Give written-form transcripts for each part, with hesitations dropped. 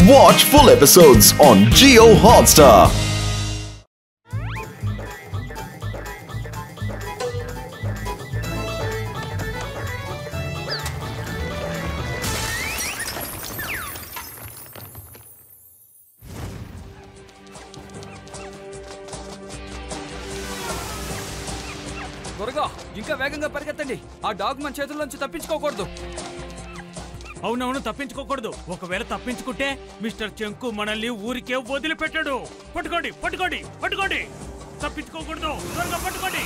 Watch full episodes on Jio Hotstar. త్వరగా ఇంకా వేగంగా పరిగెత్తండి. ఆ డాగ్ మన చేతుల్లోంచి తప్పించుకోకూడదు. అవునవును, తప్పించుకోకూడదు. ఒకవేళ తప్పించుకుంటే మిస్టర్ చెంకు మనల్ని ఊరికే వదిలిపెట్టాడు. పట్టుకోండి పట్టుకోండి పట్టుకోండి, తప్పించుకోకూడదు, త్వరగా పట్టుకోండి.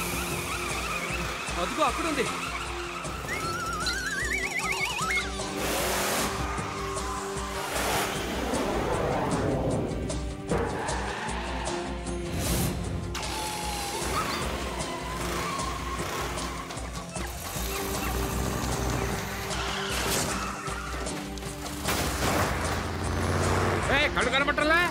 అదిగో అక్కడుంది. కళ్ళు కనబట్టలే.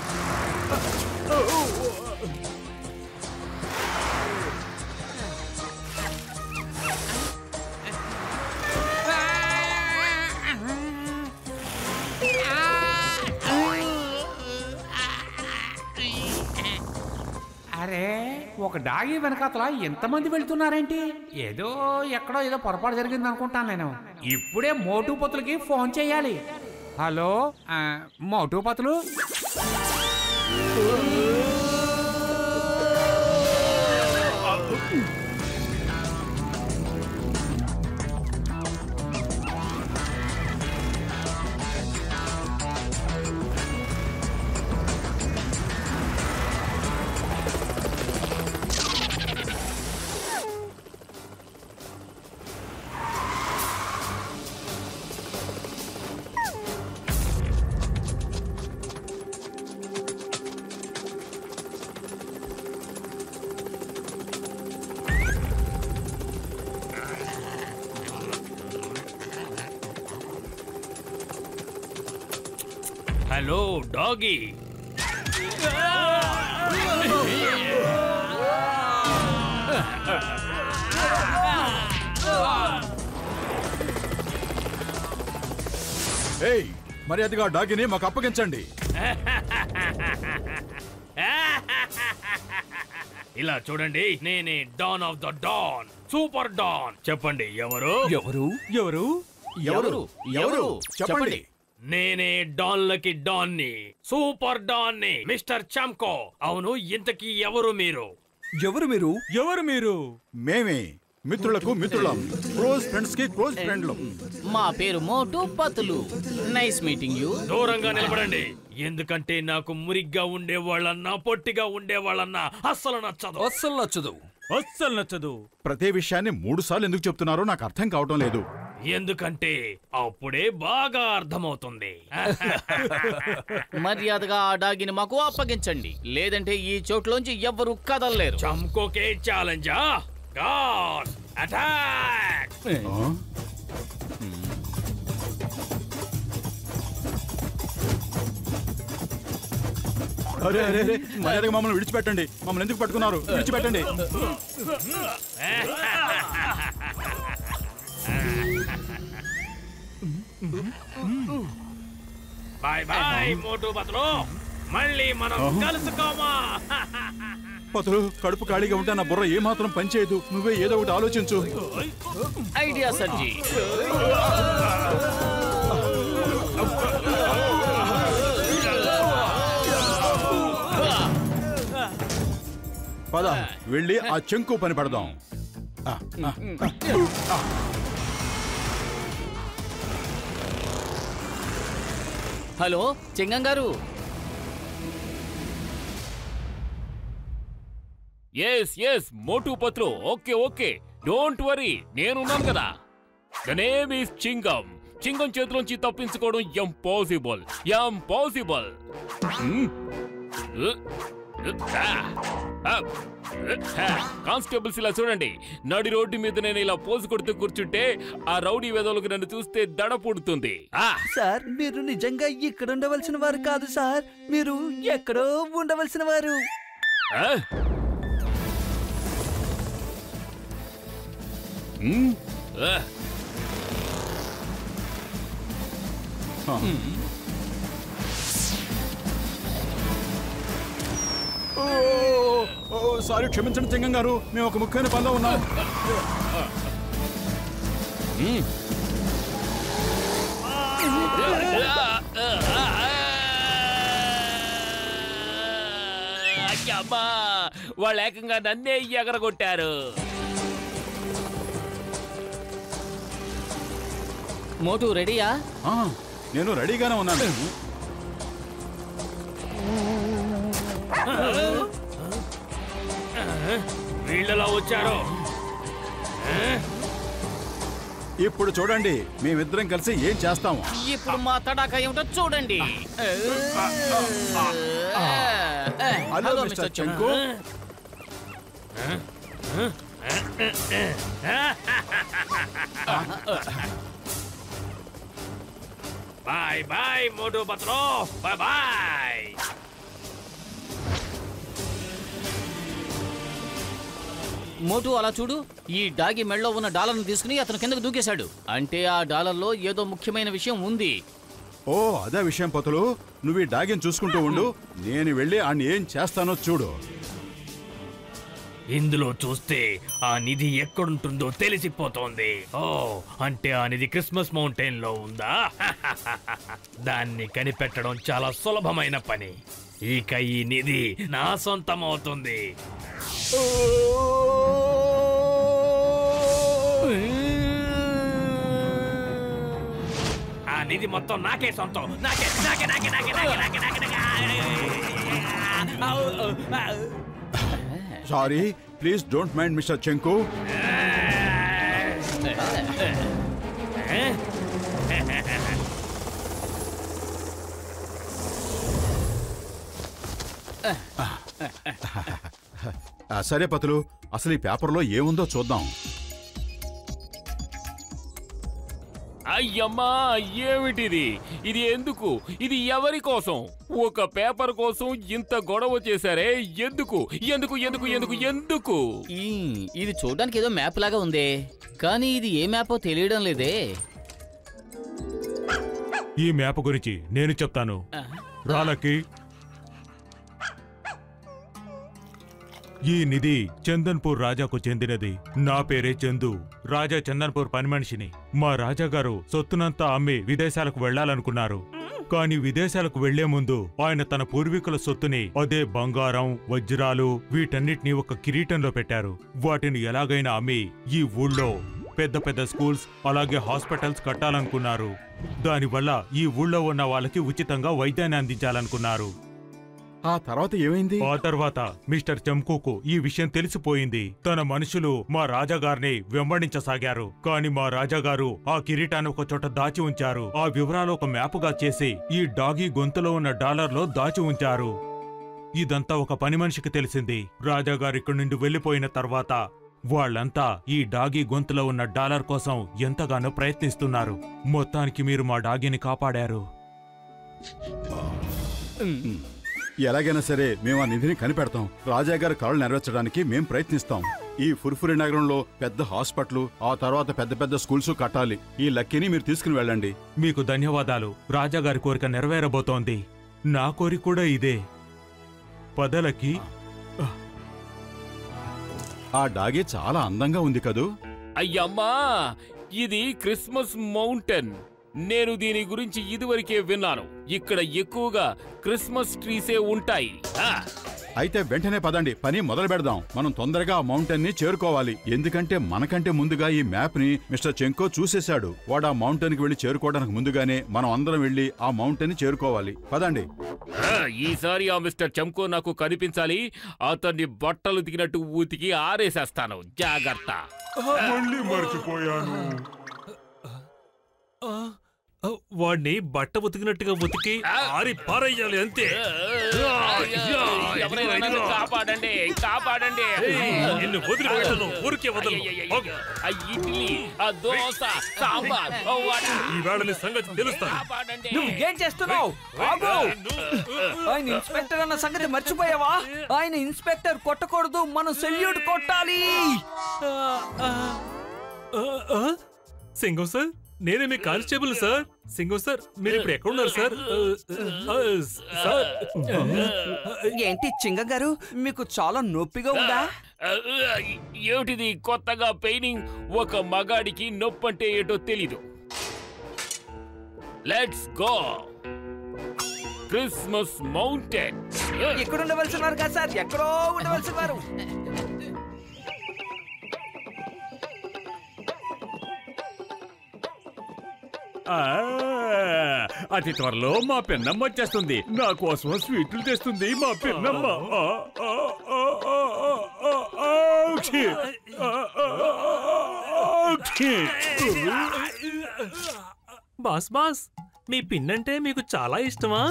అరే, ఒక డాగి వెనకాతల ఎంతమంది వెళ్తున్నారేంటి? ఏదో ఎక్కడో ఏదో పొరపాటు జరిగింది అనుకుంటాను నేను. ఇప్పుడే మోటు పతులకి ఫోన్ చేయాలి. Hello Motu Patlu, hello doggy. ఏయ్, మర్యాదగా డాగిని మాకు అప్పగించండి. ఇలా చూడండి, నేనే don of the don, super don. చెప్పండి ఎవరు? ఎవరు ఎవరు ఎవరు ఎవరు చెప్పండి. నేనే డాన్లకి డాన్ని, సూపర్ డాన్ని, మిస్టర్ చంకో. అవును, ఇంతకీ ఎవరు మీరు? ఎవరు మీరు? ఎవరు మీరు? మేమే మిత్రులకు మిత్రులం, క్లోజ్ ఫ్రెండ్స్ కి క్లోజ్ ఫ్రెండ్లు. మా పేరు Motu Patlu. Nice meeting you. దూరంగా నిలబడండి, ఎందుకంటే నాకు మురిగ్గా ఉండేవాళ్ళన్నా పొట్టిగా ఉండేవాళ్ళన్నా అస్సలు నచ్చదు. అస్సలు నచ్చదు. అస్సలు నచ్చదు. ప్రతి విషయాన్ని 3 సార్లు ఎందుకు చెప్తున్నారో నాకు అర్థం కావటం లేదు. ఎందుకంటే అప్పుడే బాగా అర్థమవుతుంది. మర్యాదగా ఆ డాగిని మాకు అప్పగించండి, లేదంటే ఈ చోట్లోంచి ఎవ్వరూ కదలలేరు. చంకోకే ఛాలెంజా? God attack! అరే అరే అరే, మర్యాదగా మమ్మల్ని విడిచిపెట్టండి. మమ్మల్ని ఎందుకు పట్టుకున్నారు? విడిచిపెట్టండి. బాయ్ బాయ్ మోటు పతులు, మళ్ళీ మనం కలుసుకోమా. పతులు, కడుపు ఖాళీగా ఉంటే నా బుర్ర ఏమాత్రం పనిచేయదు. నువ్వే ఏదో ఒకటి ఆలోచించు. Idea sir ji. పద, వెళ్ళి ఆ చెంకు పని పడదాం. Hello Chingam garu. Yes Motu Patlu. Okay, don't worry, నేనున్నాను కదా. The name is Chingam. Chingam చేతిలోంచి తప్పించుకోవడం ఇంపాసిబుల్. కానిస్టేబుల్స్, ఇలా చూడండి. నడి రోడ్డు మీద నేను ఇలా పోజు కొడుతూ కూర్చుంటే ఆ రౌడీ వెదవులకు నన్ను చూస్తే దడ పుడుతుంది. సార్, మీరు నిజంగా ఇక్కడ ఉండవలసిన వారు కాదు సార్, మీరు ఎక్కడో ఉండవలసిన వారు. సారీ, క్షమించండి చింగం గారు, మేము ఒక ముఖ్యమైన పనిలో ఉన్నాం. అమ్మా, వాళ్ళు ఏకంగా నన్నే ఎగరగొట్టారు. మోటు రెడీయా? నేను రెడీగానే ఉన్నాను. వీళ్ళలా వచ్చారు. ఇప్పుడు చూడండి, మేమిద్దరం కలిసి ఏం చేస్తాము. ఇప్పుడు మా తడాకా ఏమిటో చూడండి. హలో మిస్టర్ చంకు. Bye bye Motu Patlu, bye bye. Motu అలా చూడు, ఈ డాగి మెడలో ఉన్న డాలర్ను తీసుకుని అతను కిందకు దూకేశాడు. అంటే ఆ డాలర్లో ఏదో ముఖ్యమైన విషయం ఉంది. ఓ అదే విషయం పతులు, నువ్వు ఈ డాగిని చూసుకుంటూ ఉండు, నేను వెళ్ళి ఆయన ఏం చేస్తానో చూడు. ఇందులో చూస్తే ఆ నిధి ఎక్కడుంటుందో తెలిసిపోతోంది. ఓ అంటే ఆ నిధి క్రిస్మస్ మౌంటైన్ లో ఉందా? దాన్ని కనిపెట్టడం చాలా సులభమైన పని. ఇక ఈ నిధి నా సొంతం అవుతుంది. ఆ నిధి మొత్తం నాకే సొంతం. నాకే నాకే నాకే నాకే నాకే నాకే నాకే sorry, please don't mind mister చెంకు. సరే పతులు, అసలు ఈ పేపర్లో ఏముందో చూద్దాం. అయ్యమ్మా, ఏమిటిది? ఇది ఎందుకు? ఇది ఎవరి కోసం? ఒక పేపర్ కోసం ఇంత గొడవ చేశారే, ఎందుకు ఎందుకు ఎందుకు ఎందుకు ఎందుకు? ఇది చూడడానికి ఏదో మ్యాప్ లాగా ఉందే, కానీ ఇది ఏ మ్యాపో తెలియడం లేదే. ఈ మ్యాప్ గురించి నేను చెప్తాను. రాలకి ఈ నిధి చందన్పూర్ రాజాకు చెందినది. నా పేరే చందు. రాజా చందన్పూర్ పని మనిషిని. మా రాజాగారు సొత్తునంతా అమ్మి విదేశాలకు వెళ్లాలనుకున్నారు. కానీ విదేశాలకు వెళ్లే ముందు ఆయన తన పూర్వీకుల సొత్తుని, అదే బంగారం, వజ్రాలు, వీటన్నిటినీ ఒక కిరీటంలో పెట్టారు. వాటిని ఎలాగైనా అమ్మి ఈ ఊళ్ళో పెద్ద పెద్ద స్కూల్స్, అలాగే హాస్పిటల్స్ కట్టాలనుకున్నారు. దానివల్ల ఈ ఊళ్ళో ఉన్న వాళ్ళకి ఉచితంగా వైద్యాన్ని అందించాలనుకున్నారు. ఆ తర్వాత ఏమైంది? ఆ తర్వాత మిస్టర్ చంకుకు ఈ విషయం తెలిసిపోయింది. తన మనుషులు మా రాజాగారిని వెంబడించసాగారు. కాని మా రాజాగారు ఆ కిరీటాన్ని ఒక చోట దాచి ఉంచారు. ఆ వివరాలు ఒక మ్యాపుగా చేసి ఈ డాగి గొంతులో ఉన్న డాలర్లో దాచి ఉంచారు. ఇదంతా ఒక పని మనిషికి తెలిసింది. రాజాగారు ఇక్కడి నుండి వెళ్లిపోయిన తర్వాత వాళ్ళంతా ఈ డాగి గొంతులో ఉన్న డాలర్ కోసం ఎంతగానో ప్రయత్నిస్తున్నారు. మొత్తానికి మీరు మా డాగిని కాపాడారు. ఎలాగైనా సరే మేము ఆ నిధిని కనిపెడతాం. రాజాగారి కళలు నెరవేర్చడానికి మేం ప్రయత్నిస్తాం. ఈ ఫుర్ఫురి నగరంలో పెద్ద హాస్పిటల్, ఆ తర్వాత పెద్ద పెద్ద స్కూల్స్ కట్టాలి. ఈ లక్కీని మీరు తీసుకుని వెళ్ళండి. మీకు ధన్యవాదాలు. రాజాగారి కోరిక నెరవేరబోతోంది. నా కోరిక కూడా ఇదే. పదలకి ఆ డాగి చాలా అందంగా ఉంది కదూ? అయ్యమ్మా, ఇది క్రిస్మస్ మౌంటైన్. నేను దీని గురించి ఇదివరకే విన్నాను. ఇక్కడ ఎక్కువగా క్రిస్మస్ ట్రీసే ఉంటాయి. అయితే వెంటనే పదండి, పని మొదలు పెడదాం. మనం తొందరగా ఆ మౌంటైన్ ని చేరుకోవాలి. ఎందుకంటే మనకంటే ముందుగా ఈ మ్యాప్ ని మిస్టర్ చెంకో చూసేశాడు. వాడు ఆ మౌంటైన్ కి వెళ్లి చేరుకోవడానికి ముందుగానే మనం అందరం వెళ్లి ఆ మౌంటైన్ ని చేరుకోవాలి. పదండి. ఈసారి ఆ మిస్టర్ చెంకో నాకు కనిపించాలి. అతన్ని బట్టలు దిగినట్టు ఊతికి ఆరేసేస్తాను. జాగ్రత్త. మళ్ళీ మర్చిపోయాను. వాడిని బట్ట ఉతికినట్టుగా ఉతికి ఆరి పారేయాలి అంతే. కాపాడండి, కాపాడండి. నిన్ను వదిలిపెట్టను, ఊరికే వదలను. ఆ ఇడ్లీ, ఆ దోశ, సాంబార్, ఈ వేళని సంగతి తెలుస్తాను. కాపాడండి. నువ్వు ఏం చేస్తున్నావు? ఆయన ఇన్స్పెక్టర్ అన్న సంగతి మర్చిపోయావా? ఆయన ఇన్స్పెక్టర్ కొట్టకూడదు, మనం సెల్యూట్ కొట్టాలి. సింగం సార్, నేనే మీ కానిస్టేబుల్ సార్. సింగం సార్, మీరు ఇప్పుడు ఎక్కడ ఉన్నారు సార్? ఏంటి చింగం గారు, మీకు చాలా నొప్పిగా ఉందా? ఏమిటిది కొత్తగా పెయినింగ్? ఒక మగాడికి నొప్పి అంటే ఏటో తెలీదు. Let's go Christmas mountain. ఎక్కడ ఉండవలసి వారు కదా సార్, ఎక్కడో ఉండవలసి వారు. అతి త్వరలో మా పిన్నమ్మ వచ్చేస్తుంది. నా కోసం స్వీట్లు తెస్తుంది మా పిన్నమ్మ. బాస్ బాస్, మీ పిన్నంటే మీకు చాలా ఇష్టమా?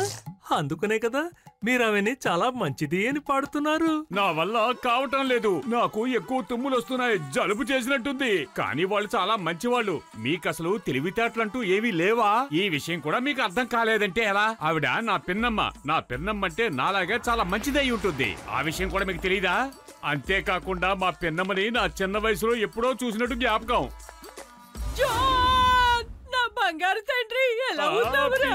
అందుకనే కదా మీరు ఆమెని చాలా మంచిది అని పాడుతున్నారు. నా వల్ల కావటం లేదు. నాకు ఎక్కువ తుమ్ములు వస్తున్నాయి, జలుబు చేసినట్టుంది. కానీ వాళ్ళు చాలా మంచి వాళ్ళు. మీకు అసలు తెలివితేటలంటూ ఏమీ లేవా? ఈ విషయం కూడా మీకు అర్థం కాలేదంటే ఎలా? ఆవిడ నా పిన్నమ్మ. నా పిన్నమ్మ అంటే నాలాగే చాలా మంచిదై ఉంటుంది. ఆ విషయం కూడా మీకు తెలీదా? అంతేకాకుండా మా పిన్నమ్మని నా చిన్న వయసులో ఎప్పుడో చూసినట్టు జ్ఞాపకం. బంగారు తండ్రి, ఎలా ఉన్నావురా?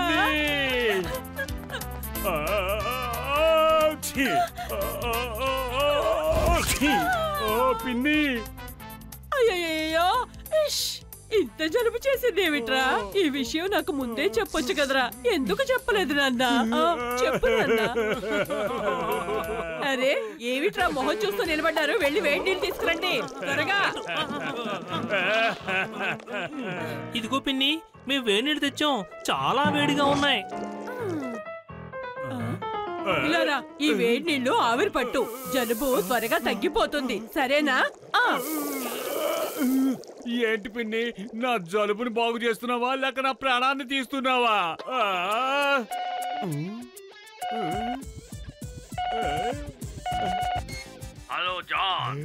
పిన్ని, అయ్యయ్యో, ఇంత జలుబు చేసిందేమిట్రా? ఈ విషయం నాకు ముందే చెప్పొచ్చు కదరా. ఎందుకు చెప్పలేదు నాన్న? చెప్పు నాన్న. అరే ఏమిట్రా మొహం చూస్తూ నిలబడ్డారు? వెళ్ళి వేడి నీళ్ళు తీసుకురండి త్వరగా. ఇదిగో పిన్ని, మేము వేడి నీళ్ళు తెచ్చాం, చాలా వేడిగా ఉన్నాయి. ఇలారా, ఈ వేడి నీళ్లు ఆవిరి పట్టు. జలుబు త్వరగా తగ్గిపోతుంది, సరేనా? ఏంటి పిన్ని, నా జలుబుని బాగు చేస్తున్నావా లేక నా ప్రాణాన్ని తీస్తున్నావా? హలో జాన్,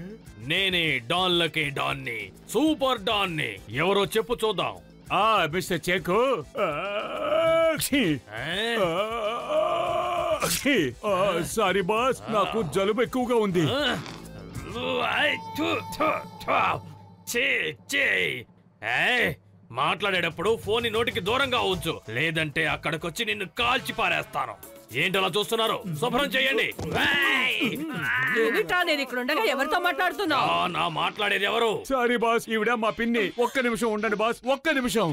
నేనే డాన్లకే డాన్ని, సూపర్ డాన్ని. ఎవరో చెప్పు చూద్దాం. మిస్టర్ చెంకు, సారీ బాస్, నాకు జలుబు ఎక్కువగా ఉంది. మాట్లాడేటప్పుడు ఫోన్ నోటికి దూరంగా ఉంచు, లేదంటే అక్కడికొచ్చి నిన్ను కాల్చి పారేస్తాను. ఏంటలా చూస్తున్నారు? శుభ్రం చేయండి. నేను ఇక్కడ ఉండగా ఎవరితో మాట్లాడుతున్నావు? నా మాట్లాడేది ఎవరు? సారీ బాస్, ఈవిడ మా పిన్ని. ఒక్క నిమిషం ఉండండి బాస్, ఒక్క నిమిషం.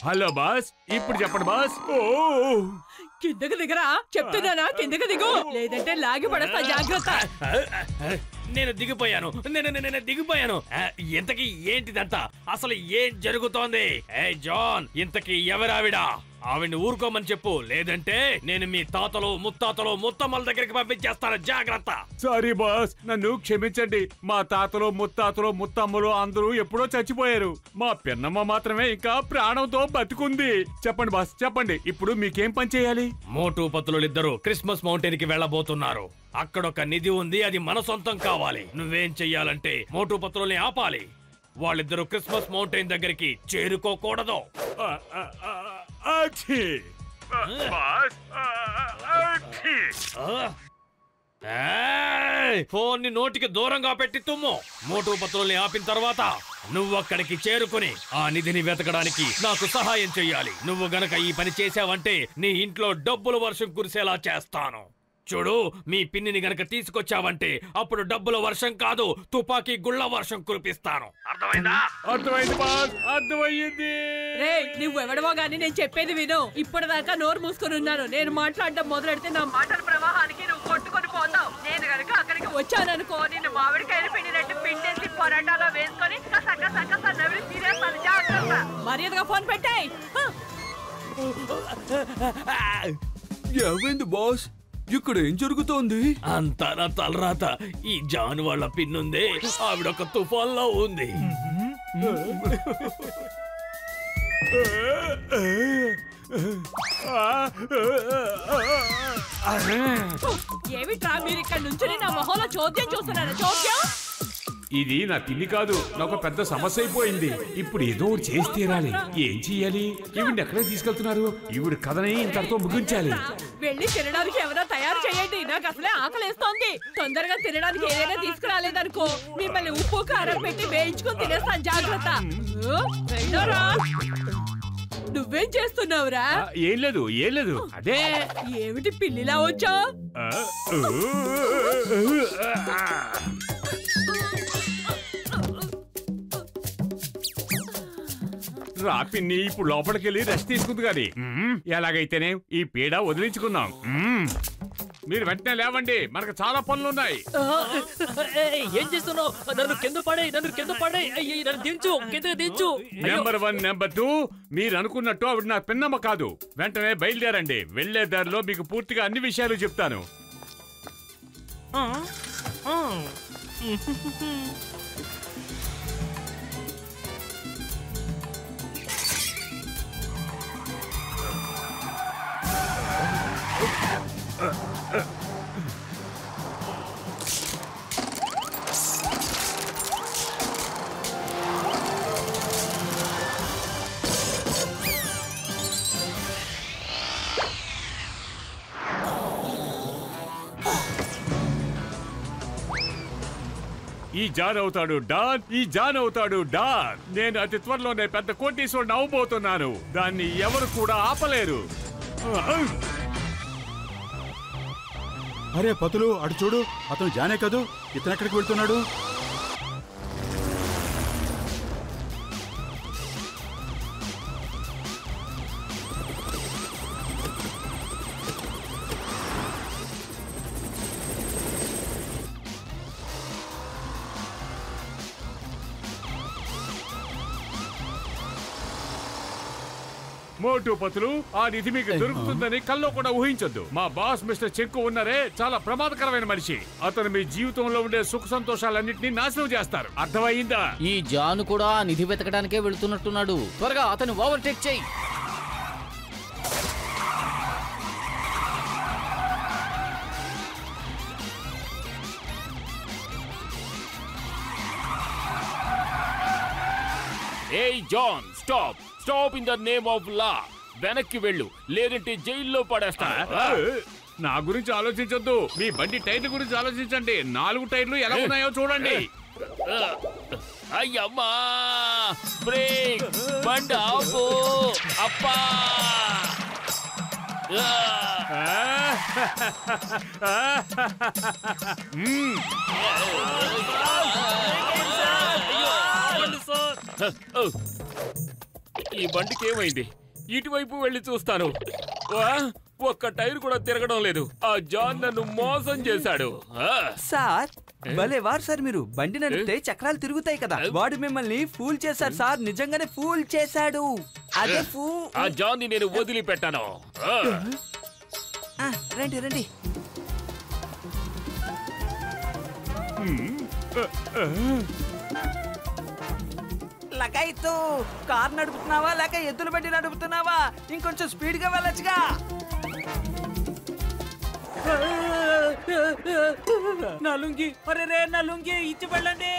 హలో బాస్, ఇప్పుడు చెప్పండి బాస్. కిందకి దిగరా చెప్తున్నానా? కిందకి దిగు, లేదంటే లాగి పడతా, జాగ్రత్త. నేను దిగిపోయాను, నేను దిగిపోయాను. ఇంతకీ ఏంటిదంతా? అసలు ఏం జరుగుతోంది? ఏ జాన్, ఇంతకీ ఎవరావిడ? ఆవిడ్ని ఊరుకోమని చెప్పు, లేదంటే నేను మీ తాతలు ముత్తాతలు ముత్తమ్మల దగ్గరికి పంపించేస్తాను. జాగ్రత్త. సారీ బాస్, నన్ను క్షమించండి. మా తాతలు ముత్తాతలు ముత్తమ్మలు అందరూ ఎప్పుడో చచ్చిపోయారు. మా పిన్నమ్మ మాత్రమే ఇంకా ప్రాణంతో బతుకుంది. చెప్పండి బాస్, చెప్పండి, ఇప్పుడు మీకేం పని చేయాలి? మోటు పతులిద్దరూ క్రిస్మస్ మౌంటైన్ కి వెళ్ళబోతున్నారు. అక్కడొక నిధి ఉంది, అది మన సొంతం కావాలి. నువ్వేం చెయ్యాలంటే మోటు పతుల్ని ఆపాలి. వాళ్ళిద్దరూ క్రిస్మస్ మౌంటైన్ దగ్గరికి చేరుకోకూడదు. ఫోన్ ని నోటికి దూరంగా పెట్టి తుమ్ము. మోటు పత్రుల్ని ఆపిన తర్వాత నువ్వు అక్కడికి చేరుకుని ఆ నిధిని వెతకడానికి నాకు సహాయం చెయ్యాలి. నువ్వు గనక ఈ పని చేసావంటే నీ ఇంట్లో డబ్బుల వర్షం కురిసేలా చేస్తాను. చూడు, మీ పిన్నిని గనక తీసుకొచ్చావంటే అప్పుడు డబ్బుల వర్షం కాదు, తుపాకీ గుళ్ళ వర్షం కురిపిస్తాను. అర్థమైందా? అర్థమైంది బాస్, అర్థమయ్యింది. రే, నువ్వెవడవో గానీ నేను చెప్పేది విను. ఇప్పటిదాకా నోరు మూసుకొని ఉన్నాను. నేను మాట్లాడడం మొదలెడితే నా మాటల ప్రవాహానికి నువ్వు కొట్టుకొని పోతావు. నేను గనక అక్కడికి వచ్చాననుకో, నిన్ను మామిడికాయలు పిండినట్టు పిండేసి పొరాటాలో వేసుకొని నవ్వి తీరేస్తాను. జాగ్రత్త. మర్యాదగా ఫోన్ పెట్టాయి. ఏమైంది బాస్? ఇక్కడ ఏం జరుగుతోంది? అంతా నా తలరాత. ఈ జాన్ వాళ్ళ పిన్నుందే, ఆవిడొక తుఫాన్లో ఉంది. ఏమిట్రా మీరు ఇక్కడ నుంచి నా మొహంలో చోద్యం చూస్తున్నారా? చోద్యం ఇది నా తిండి కాదు, నాకు పెద్ద సమస్య అయిపోయింది. ఇప్పుడు ఏదో ఒకటి చేసి తీరాలి. ఏం చెయ్యాలి? ఈవిడ ఎక్కడ తీసుకెళ్తున్నారు? ఈవిడ కథని ఇంతటితో ముగించాలి. వెళ్ళి తినడానికి ఎవరో తయారు చేయండి, నాకు అసలే ఆకలేస్తోంది. తొందరగా తినడానికి ఏదైనా తీసుకురాలేదనుకో మిమ్మల్ని ఉప్పు కారం పెట్టి వేయించుకొని తినేస్తాను, జాగ్రత్త. వెళ్ళరా. నువ్వేం చేస్తున్నావురా? ఏం లేదు, ఏం లేదు. అదే ఏమిటి పిల్లిలా వచ్చా? రా పిన్ని, ఇప్పుడు లోపలికి వెళ్ళి రెస్ట్ తీసుకుంది కానీ ఎలాగైతేనే ఈ పీడ వదిలించుకుందాం. మీరు వెంటనే లేవండి, మనకు చాలా పనులున్నాయి. ఏం చేస్తున్నావు? నన్ను కింద పడే, నన్ను కింద పడే, నన్ను దించు, కింద దించు. నెంబర్ 1, నెంబర్ 2, మీరు అనుకున్నట్టు ఆవిడ నా పిన్నమ్మ కాదు. వెంటనే బయలుదేరండి. వెళ్లే దారిలో మీకు పూర్తిగా అన్ని విషయాలు చెప్తాను. ఈ జాన్ అవుతాడు డాన్, ఈ జాన్ అవుతాడు డాన్. నేను అతి త్వరలోనే పెద్ద కోటీశ్వరుడు అవ్వబోతున్నాను. దాన్ని ఎవరు కూడా ఆపలేరు. అరే పతులు, అటు చూడు, అతను జానే కదూ. ఇతను ఎక్కడికి వెళ్తున్నాడు? మోటు పతులు, ఆ నిధి మీకు దొరుకుతుందని కల్లో కూడా ఊహించొద్దు. మా బాస్ మిస్టర్ చెంకు ఉన్నారే, చాలా ప్రమాదకరమైన మనిషి. అతను మీ జీవితంలో ఉండే సుఖ సంతోషాలన్నింటినీ నాశనం చేస్తారు. అర్థమయ్యిందా? ఈ జాను కూడా నిధి వెతకడానికే వెళుతున్నట్టున్నాడు. త్వరగా అతను ఓవర్టేక్ చేయి. ఏయ్ John, stop stop in the name of law. వెనక్కి వెళ్ళు, లేదంటే జైల్లో పడేస్తా. నా గురించి ఆలోచించొద్దు, మీ బండి టైర్ల గురించి ఆలోచించండి. 4 టైర్లు ఎలా ఉన్నాయో చూడండి. అయ్యమ్మా, బ్రేక్, బండి ఆపు. అప్పా, ఈ బండికి ఏమైంది? ఇటువైపు వెళ్ళి చూస్తాను. ఒక్క టైర్ కూడా తిరగడం లేదు. ఆ జాన్ నన్ను మోసం చేశాడు. సార్ భలే వారు సార్ మీరు. బండి నడిపితే చక్రాలు తిరుగుతాయి కదా, వాడు మిమ్మల్ని ఫూల్ చేశాడు సార్. నిజంగానే ఫూల్ చేశాడు. అదే ఆ జాన్ ని నేను వదిలిపెట్టాను. రండి రండి. లగాయితూ కార్ నడుపుతున్నావా లేక ఎద్దులు బండి నడుపుతున్నావా? ఇంకొంచెం స్పీడ్ గా వెళ్ళొచ్చుగా. నా లుంగి, అరే రే, నా లుంగి ఇచ్చి వెళ్ళండి.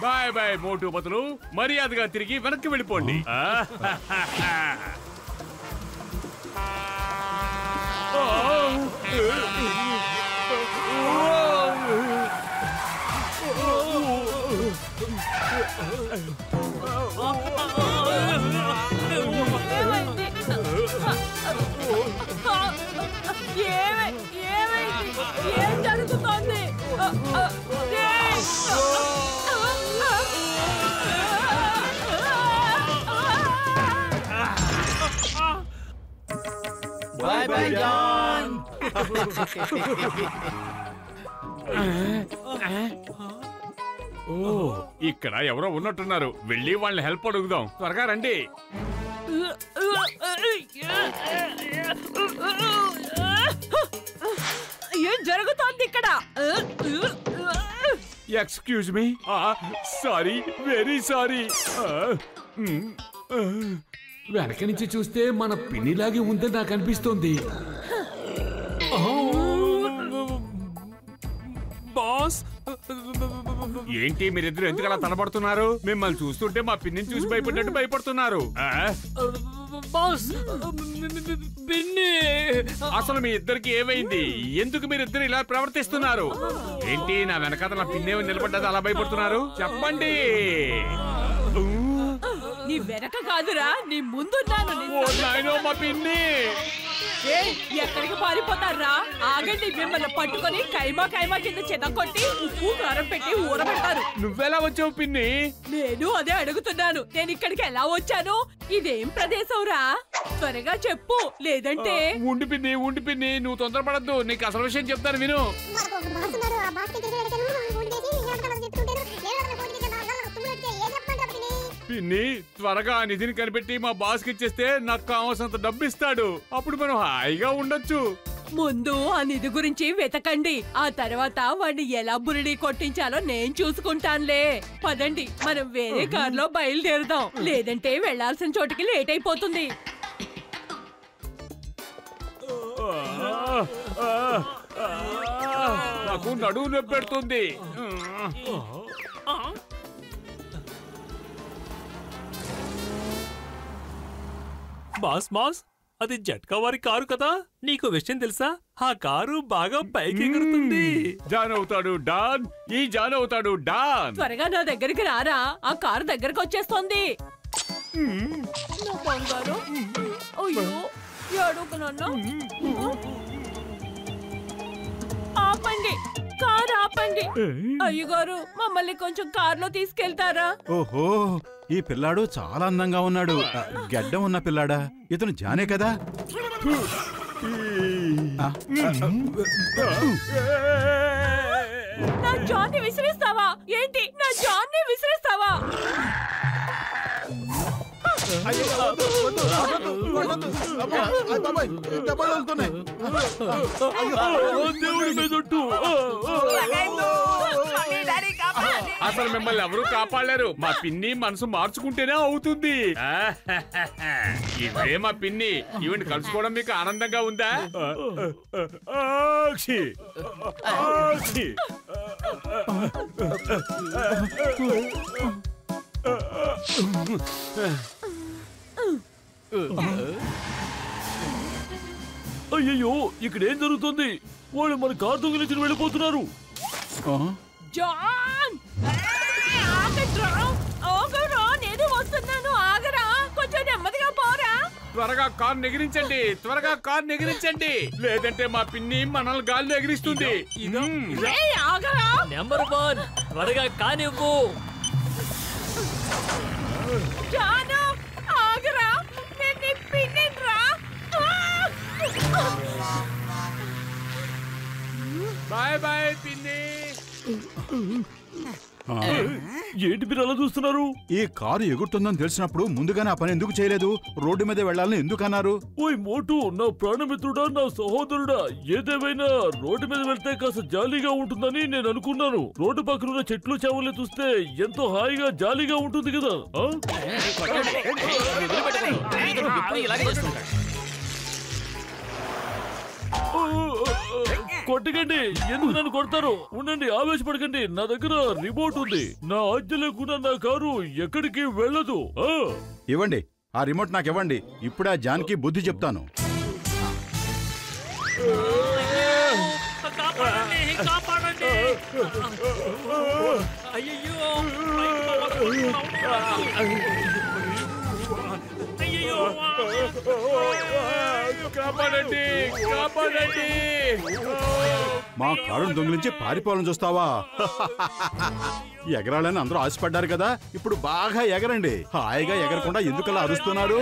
బాయ్ బాయ్ మోటు పతులు, మర్యాదగా తిరిగి వెనక్కి వెళ్ళిపోండి. ఏం జరుగుతోంది? Bye bye John. ఇక్కడ ఎవరో ఉన్నట్టున్నారు. వెళ్ళి వాళ్ళని హెల్ప్ అడుగుదాం. త్వరగా రండి. ఏం జరుగుతోంది ఇక్కడ? Excuse me. Sorry, very sorry. వెనక నుంచి చూస్తే మన పిన్నిలాగే ఉందని నాకు అనిపిస్తోంది. బాస్, ఏంటి మీరిద్దరు ఎందుకు అలా తలపడుతున్నారు? మిమ్మల్ని చూస్తుంటే మా పిన్నిని చూసి భయపడినట్టు భయపడుతున్నారు. బాస్, పిన్ని. అసలు మీ ఇద్దరికి ఏమైంది? ఎందుకు మీరిద్దరు ఇలా ప్రవర్తిస్తున్నారు? ఏంటి నా వెనకాల నా పిన్నేమి నిలబడ్డది అలా భయపడుతున్నారు? చెప్పండి. నీ వెనక కాదురా, నీ ముందున్నాను. ఓ నాయనో, మా పిన్ని. ఎక్కడికి పారిపోతారా? ఆగండి, మిమ్మల్ని పట్టుకొని కైమా కింద చెదకొట్టి ఉప్పు కారం పెట్టి ఊరబెడతారు. నువ్వెలా వచ్చావు పిన్ని? నేను అదే అడుగుతున్నాను. నేను ఇక్కడికి ఎలా వచ్చాను? ఇదేం ప్రదేశం రా? త్వరగా చెప్పు, లేదంటే. ఉండి పిన్ని, నువ్వు తొందరపడద్దు. నీకు అసలు విషయం చెప్తాను, విను. పిన్ని, త్వరగా ఆ నిధిని కనిపెట్టి మా బాస్ కి ఇచ్చేస్తే నాకు కావాల్సినంత డబ్బు ఇస్తాడు. అప్పుడు మనం హాయిగా ఉండొచ్చు. ముందు ఆ నిధి గురించి వెతకండి. ఆ తర్వాత వాడిని ఎలా బురిడి కొట్టించాలో నేను చూసుకుంటానులే. పదండి, మనం వేరే కారులో బయలుదేరుదాం. లేదంటే వెళ్లాల్సిన చోటికి లేట్ అయిపోతుంది. నాకు నడువు నొప్పి పెడుతుంది. బాస్, అది జట్కా వారి కారు కదా? నీకు విషయం తెలుసా? ఆ కారు బాగా పైకి ఎగురుతుంది. జాన్ అవుతాడు డాన్. ఈ జాన్ అవుతాడు డాన్. త్వరగా నా దగ్గరికి రారా, ఆ కారు దగ్గరకు వచ్చేస్తోంది. నా బంగారు. అయ్యో, ఏడుకున్నా. ఆపండి, కారు ఆపండి. అయ్యగారు, మమ్మల్ని కొంచెం కారులో తీసుకెళ్తారా? ఓహో, ఈ పిల్లాడు చాలా అందంగా ఉన్నాడు. గడ్డం ఉన్న పిల్లాడా? ఇతను జానే కదా? నా జాన్ని విసిరిస్తావా? ఏంటి, నా జాన్ని విసిరిస్తావా? అసలు మిమ్మల్ని ఎవరు కాపాడలేరు. మా పిన్ని మనసు మార్చుకుంటేనే అవుతుంది. ఇదే మా పిన్ని. ఈవెన్ కలుసుకోవడం మీకు ఆనందంగా ఉందా? అయ్యయ్యో, ఇక్కడ ఏం జరుగుతుంది? వాళ్ళు మన కారు దొంగిలించి వెళ్ళిపోతున్నారు. జాన్, ఆగరా, నేను వస్తున్నాను. ఆగరా, కొంచెం నెమ్మదిగా పోరా. త్వరగా కార్ నెగిరించండి, లేదంటే మా పిన్ని మనల్ని గాల్లో ఎగిరిస్తుంది. ఆగరా. నెంబర్ 1, త్వరగా కానివ్వు. జాను, ఆగరా, నేను నీ పిన్నిరా. బాయ్ పిన్ని. ఏంటి మీరు అలా చూస్తున్నారు? ఈ కారు ఎగురుతుందని తెలిసినప్పుడు ముందుగానే ఆ పని ఎందుకు చేయలేదు? రోడ్డు మీద వెళ్లాలని ఎందుకు అన్నారు? ఓయ్ మోటు, నా ప్రాణమిత్రుడా, నా సహోదరుడా, ఏదేమైనా రోడ్డు మీద వెళ్తే కాస్త జాలీగా ఉంటుందని నేను అనుకున్నాను. రోడ్డు పక్కన ఉన్న చెట్లు చేవలు చూస్తే ఎంతో హాయిగా జాలీగా ఉంటుంది కదా. కొట్టకండి, ఎందుకు నన్ను కొడతారు? ఉండండి, ఆవేశపడకండి. నా దగ్గర రిమోట్ ఉంది. నా ఆజ్ఞ లేకుండా నా కారు ఎక్కడికి వెళ్ళదు. ఇవ్వండి, ఆ రిమోట్ నాకు ఇవ్వండి. ఇప్పుడే ఆ జాన్కి బుద్ధి చెప్తాను. కాపాడండి. మా కారును దొంగిలించి పారిపోవాలని చూస్తావా? ఎగరాలని అందరూ ఆశపడ్డారు కదా, ఇప్పుడు బాగా ఎగరండి. హాయిగా ఎగరకుండా ఎందుకలా అరుస్తున్నారు?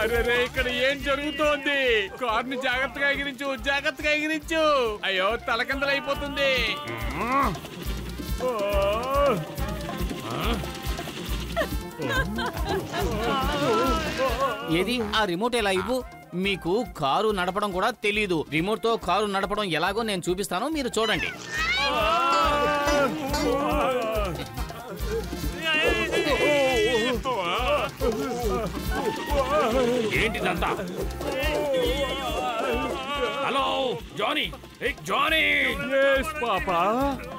అరే ఇక్కడ ఏం జరుగుతోంది? కార్ని జాగ్రత్తగా ఎగిరించు, జాగ్రత్తగా ఎగిరించు. అయ్యో తలకిందలైపోతుంది. ఏది ఆ రిమోట్ ఎలా ఇవ్వు? మీకు కారు నడపడం కూడా తెలీదు. రిమోట్ తో కారు నడపడం ఎలాగో నేను చూపిస్తాను, మీరు చూడండి. ఏంటిదంతా? Hello Johnny, Johnny. Papa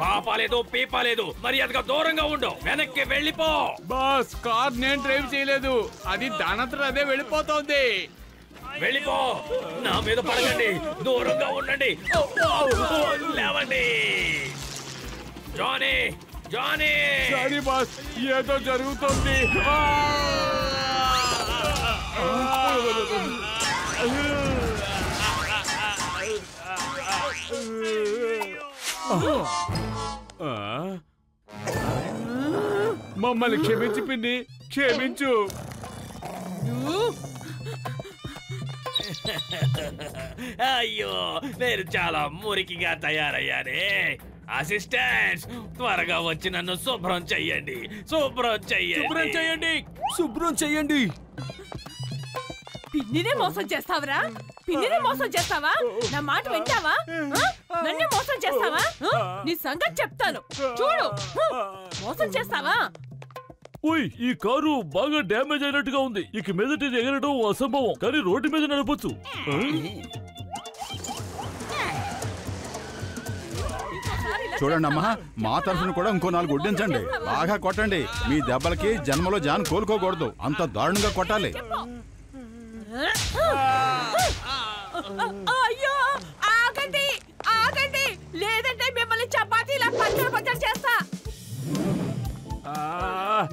papa లేదు, పీపా లేదు, మర్యాదగా దూరంగా ఉండు. వెనక్కి వెళ్ళిపో. బాస్, కార్ నేను డ్రైవ్ చేయలేదు, అది దానంతట అదే వెళ్ళిపోతోంది. వెళ్ళిపో. నా మీద పడకండి, దూరంగా ఉండండి. లేవండి. Johnny, Johnny. సారీ బాస్, ఏదో జరుగుతుంది. మమ్మల్ని క్షమించి పిన్ని, క్షమించు. అయ్యో, నేను చాలా మురికిగా తయారయ్యానే. అసిస్టెంట్స్, త్వరగా వచ్చి నన్ను శుభ్రం చెయ్యండి. శుభ్రం చెయ్యండి. శుభ్రం చెయ్యండి. పిన్నినే మోసం చేస్తావరా? పిన్నినే మోసం చేస్తావా? నా మాట వింటావా? నన్నే మోసం చేస్తావా? నీ సంగతి చెప్తాను, చూడు. మోసం చేస్తావా? ఓయ్, ఈ కారు బాగా డ్యామేజ్ అయినట్టుగా ఉంది. ఇక మీదట ఇది ఎగరడం అసంభవం, కానీ రోడ్డు మీద నడపొచ్చు. చూడండి అమ్మా, మా తరఫున కూడా ఇంకో 4 వడ్డించండి. బాగా కొట్టండి. మీ దెబ్బలకి జన్మలో జాన్ కోలుకోకూడదు, అంత దారుణంగా కొట్టాలి. అయ్యో, ఆగండి, ఆగండి, లేదంటే మిమ్మల్ని చపాతీలా పచ్చడి చేస్తా.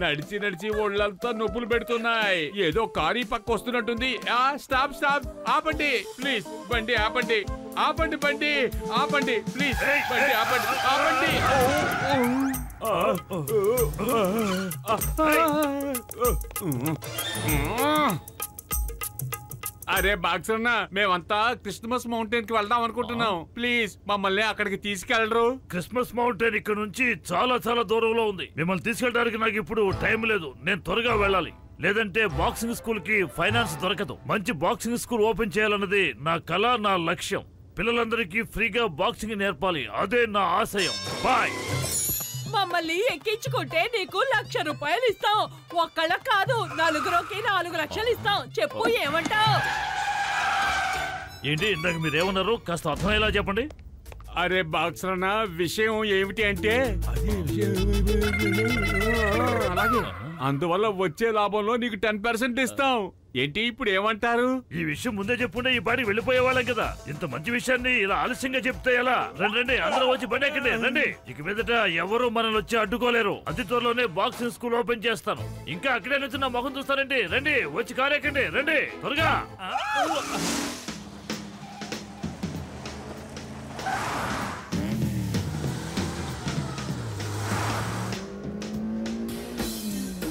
నడిచి నడిచి ఒళ్ళంతా నొప్పులు పెడుతున్నాయి. ఏదో కారీ పక్క వస్తున్నట్టుంది. స్టాప్ స్టాప్, ఆపండి ప్లీజ్. బండి ఆపండి, ఆపండి బండి, ఆపండి ప్లీజ్. బండి ఆపండి, ఆపండి. అరే బాక్సన్న, మేమంతా క్రిస్మస్ మౌంటైన్ కి వెళ్దాం అనుకుంటున్నాం. ప్లీజ్ మమ్మల్ని అక్కడికి తీసుకెళ్లరు? క్రిస్మస్ మౌంటైన్ ఇక్కడ నుంచి చాలా చాలా దూరంలో ఉంది. మిమ్మల్ని తీసుకెళ్ళడానికి నాకు ఇప్పుడు టైం లేదు. నేను త్వరగా వెళ్ళాలి, లేదంటే బాక్సింగ్ స్కూల్ కి ఫైనాన్స్ దొరకదు. మంచి బాక్సింగ్ స్కూల్ ఓపెన్ చేయాలన్నది నా కళ, నా లక్ష్యం. పిల్లలందరికీ ఫ్రీగా బాక్సింగ్ నేర్పాలి, అదే నా ఆశయం. బాయ్. మమ్మల్ని ఎక్కించుకుంటే నీకు 1,00,000 రూపాయలు ఇస్తాం. ఒక్కళ్ళ కాదు, 4గురికి 4 లక్షలు ఇస్తాం. చెప్పు, ఏమంటావు? ఏంటి ఇందాక మీరేమన్నారు? కాస్త అర్థమయ్యేలా చెప్పండి. అరే బాక్సన్న, విషయం ఏమిటి అంటే, అలాగే అందువల్ల వచ్చే లాభంలో నీకు 10% ఇస్తాం. ఏంటి ఇప్పుడు ఏమంటారు? ఈ విషయం ముందే చెప్పుంటే ఈ పాటికి వెళ్ళిపోయేవాళ్ళం కదా. ఇంత మంచి విషయాన్ని ఇలా ఆలస్యంగా చెప్తే ఎలా? రండి, అందరూ వచ్చి బండి ఎక్కండి, రండి. ఇక మీదట ఎవరు మనల్ని వచ్చి అడ్డుకోలేరు. అతి త్వరలోనే బాక్సింగ్ స్కూల్ ఓపెన్ చేస్తాను. ఇంకా అక్కడే నుంచి నా ముఖం చూస్తారండి. రండి, వచ్చి కారు ఎక్కండి, రండి త్వరగా.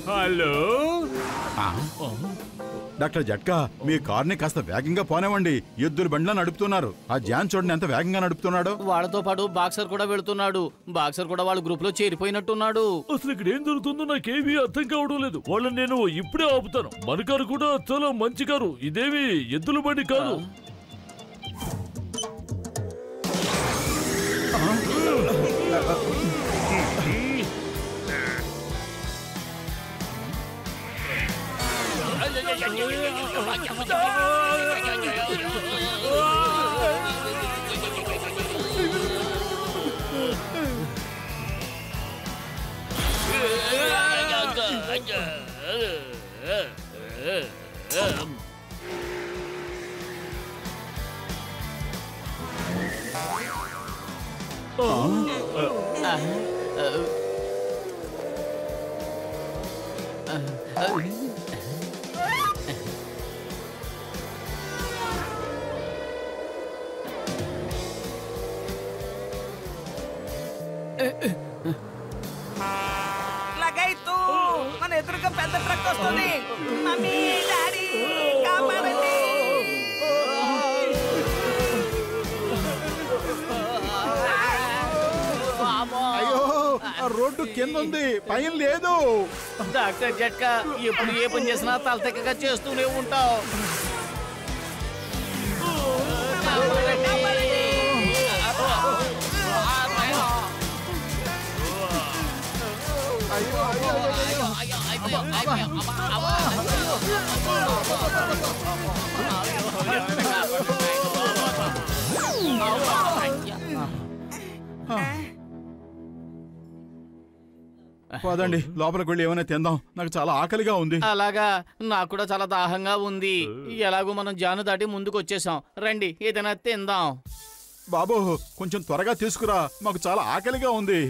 హలో డాక్టర్ జట్కా, మీ కార్ని కాస్త వేగంగా పోనివ్వండి. ఎద్దుల బండిలా నడుపుతున్నారు. ఆ జాన్ చూడండి ఎంత వేగంగా నడుపుతున్నాడు. వాళ్ళతో పాటు బాక్సర్ కూడా వెళుతున్నాడు. బాక్సర్ కూడా వాళ్ళ గ్రూప్ లో చేరిపోయినట్టున్నాడు. అసలు ఇక్కడ ఏం జరుగుతుందో నాకేమీ అర్థం కావడం లేదు. వాళ్ళని నేను ఇప్పుడే ఆపుతాను. మన కారు కూడా చాలా మంచి కారు, ఇదేమి ఎద్దుల బండి కాదు. లగైతు, మన ఎదురుగా పెద్ద ట్రక్ వస్తుంది. మమ్మీ, డాడీ, కాపాడండి. చెట్టు కింద ఉంది, పైన లేదు. డాక్టర్ జట్కా, ఎప్పుడు ఏ పని చేసినా తలతెక్కగా చేస్తూనే ఉంటావు. పదండి లోపలికి వెళ్ళి ఏమైనా తిందాం, నాకు చాలా ఆకలిగా ఉంది. అలాగా, నాకు కూడా చాలా దాహంగా ఉంది. ఎలాగో మనం జాను దాటి ముందుకు వచ్చేసాం. రండి ఏదైనా తిందాం. బాబు కొంచెం త్వరగా తీసుకురా, మాకు చాలా ఆకలిగా ఉంది.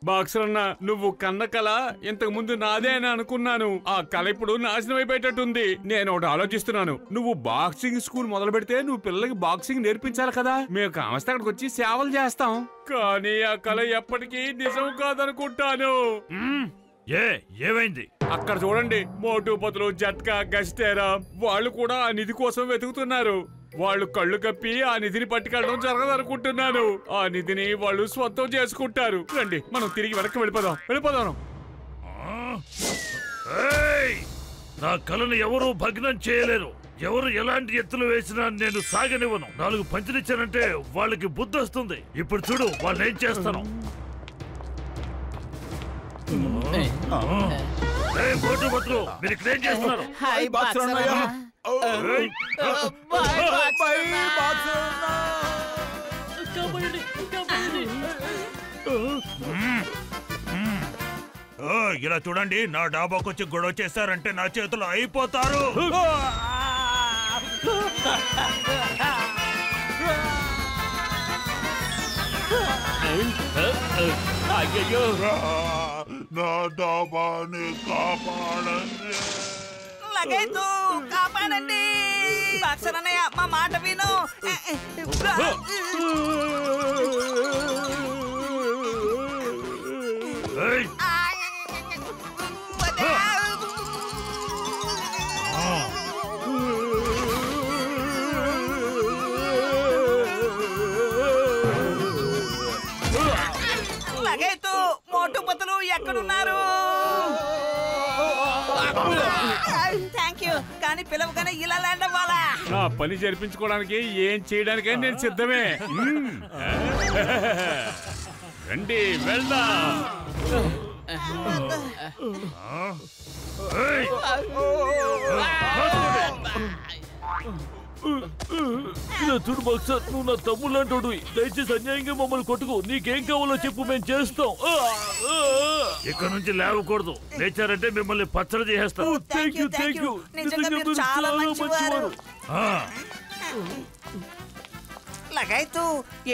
బాక్సర్ అన్న, నువ్వు కన్న కళ ఇంతకు ముందు నాదే అని అనుకున్నాను. ఆ కళ ఇప్పుడు నాశనం అయిపోయేటట్టుంది. నేను ఒకటి ఆలోచిస్తున్నాను. నువ్వు బాక్సింగ్ స్కూల్ మొదలు పెడితే నువ్వు పిల్లలకి బాక్సింగ్ నేర్పించాలి కదా. మేము కామస్తే అక్కడికి వచ్చి సేవలు చేస్తాం. కానీ ఆ కళ ఎప్పటికీ నిజం కాదనుకుంటాను. ఏమైంది? అక్కడ చూడండి, మోటు పతులు, జట్కా, గస్టేరా వాళ్ళు కూడా ఆ నిధి కోసం వెతుకుతున్నారు. వాళ్ళు కళ్ళు కప్పి ఆ నిధిని పట్టుకెళ్ళడం జరగదనుకుంటున్నాను. ఆ నిధిని వాళ్ళు స్వంతం చేసుకుంటారు. రండి మనం తిరిగి వెనక్కి వెళ్ళిపోదాం. నా కళను ఎవరూ భగ్నం చేయలేరు. ఎవరు ఎలాంటి ఎత్తులు వేసినా నేను సాగనివ్వను. 4 పంచులిచ్చానంటే వాళ్ళకి బుద్ధి వస్తుంది. ఇప్పుడు చూడు వాళ్ళు ఏం చేస్తాను. మోటు పత్రు, మీరు ఇక్కడ ఏం చేస్తున్నారు? ఇలా చూడండి, నా డాబాకు వచ్చి గొడవ చేశారంటే నా చేతులు అయిపోతారు. నా డాబాని కాపాడండి. లగేజ్ కాపాడండి. బాక్సర్ అన్నయ్య, మా మాట విను. లగేజ్ మోటు పతులు ఎక్కడున్నారు? Thank you. కానీ పిలవగానే ఇలా ల్యాండ్ అవ్వాలా? నా పని జరిపించుకోవడానికి ఏం చేయడానికైనా నేను సిద్ధమే. రండి వెళ్దాం. చూడు బాక్సర్, నువ్వు నా తమ్ముడు అంటాడు. దయచేసి అన్యాయంగా మమ్మల్ని కొట్టుకో. నీకేం కావాలో చెప్పు, మేము చేస్తాం. ఇక్కడ నుంచి లేవకూడదు. లేచారంటే మిమ్మల్ని పచ్చడి చేసేస్తాం. Thank you. నిజంగా మీరు చాలా మంచివారు. లగైతు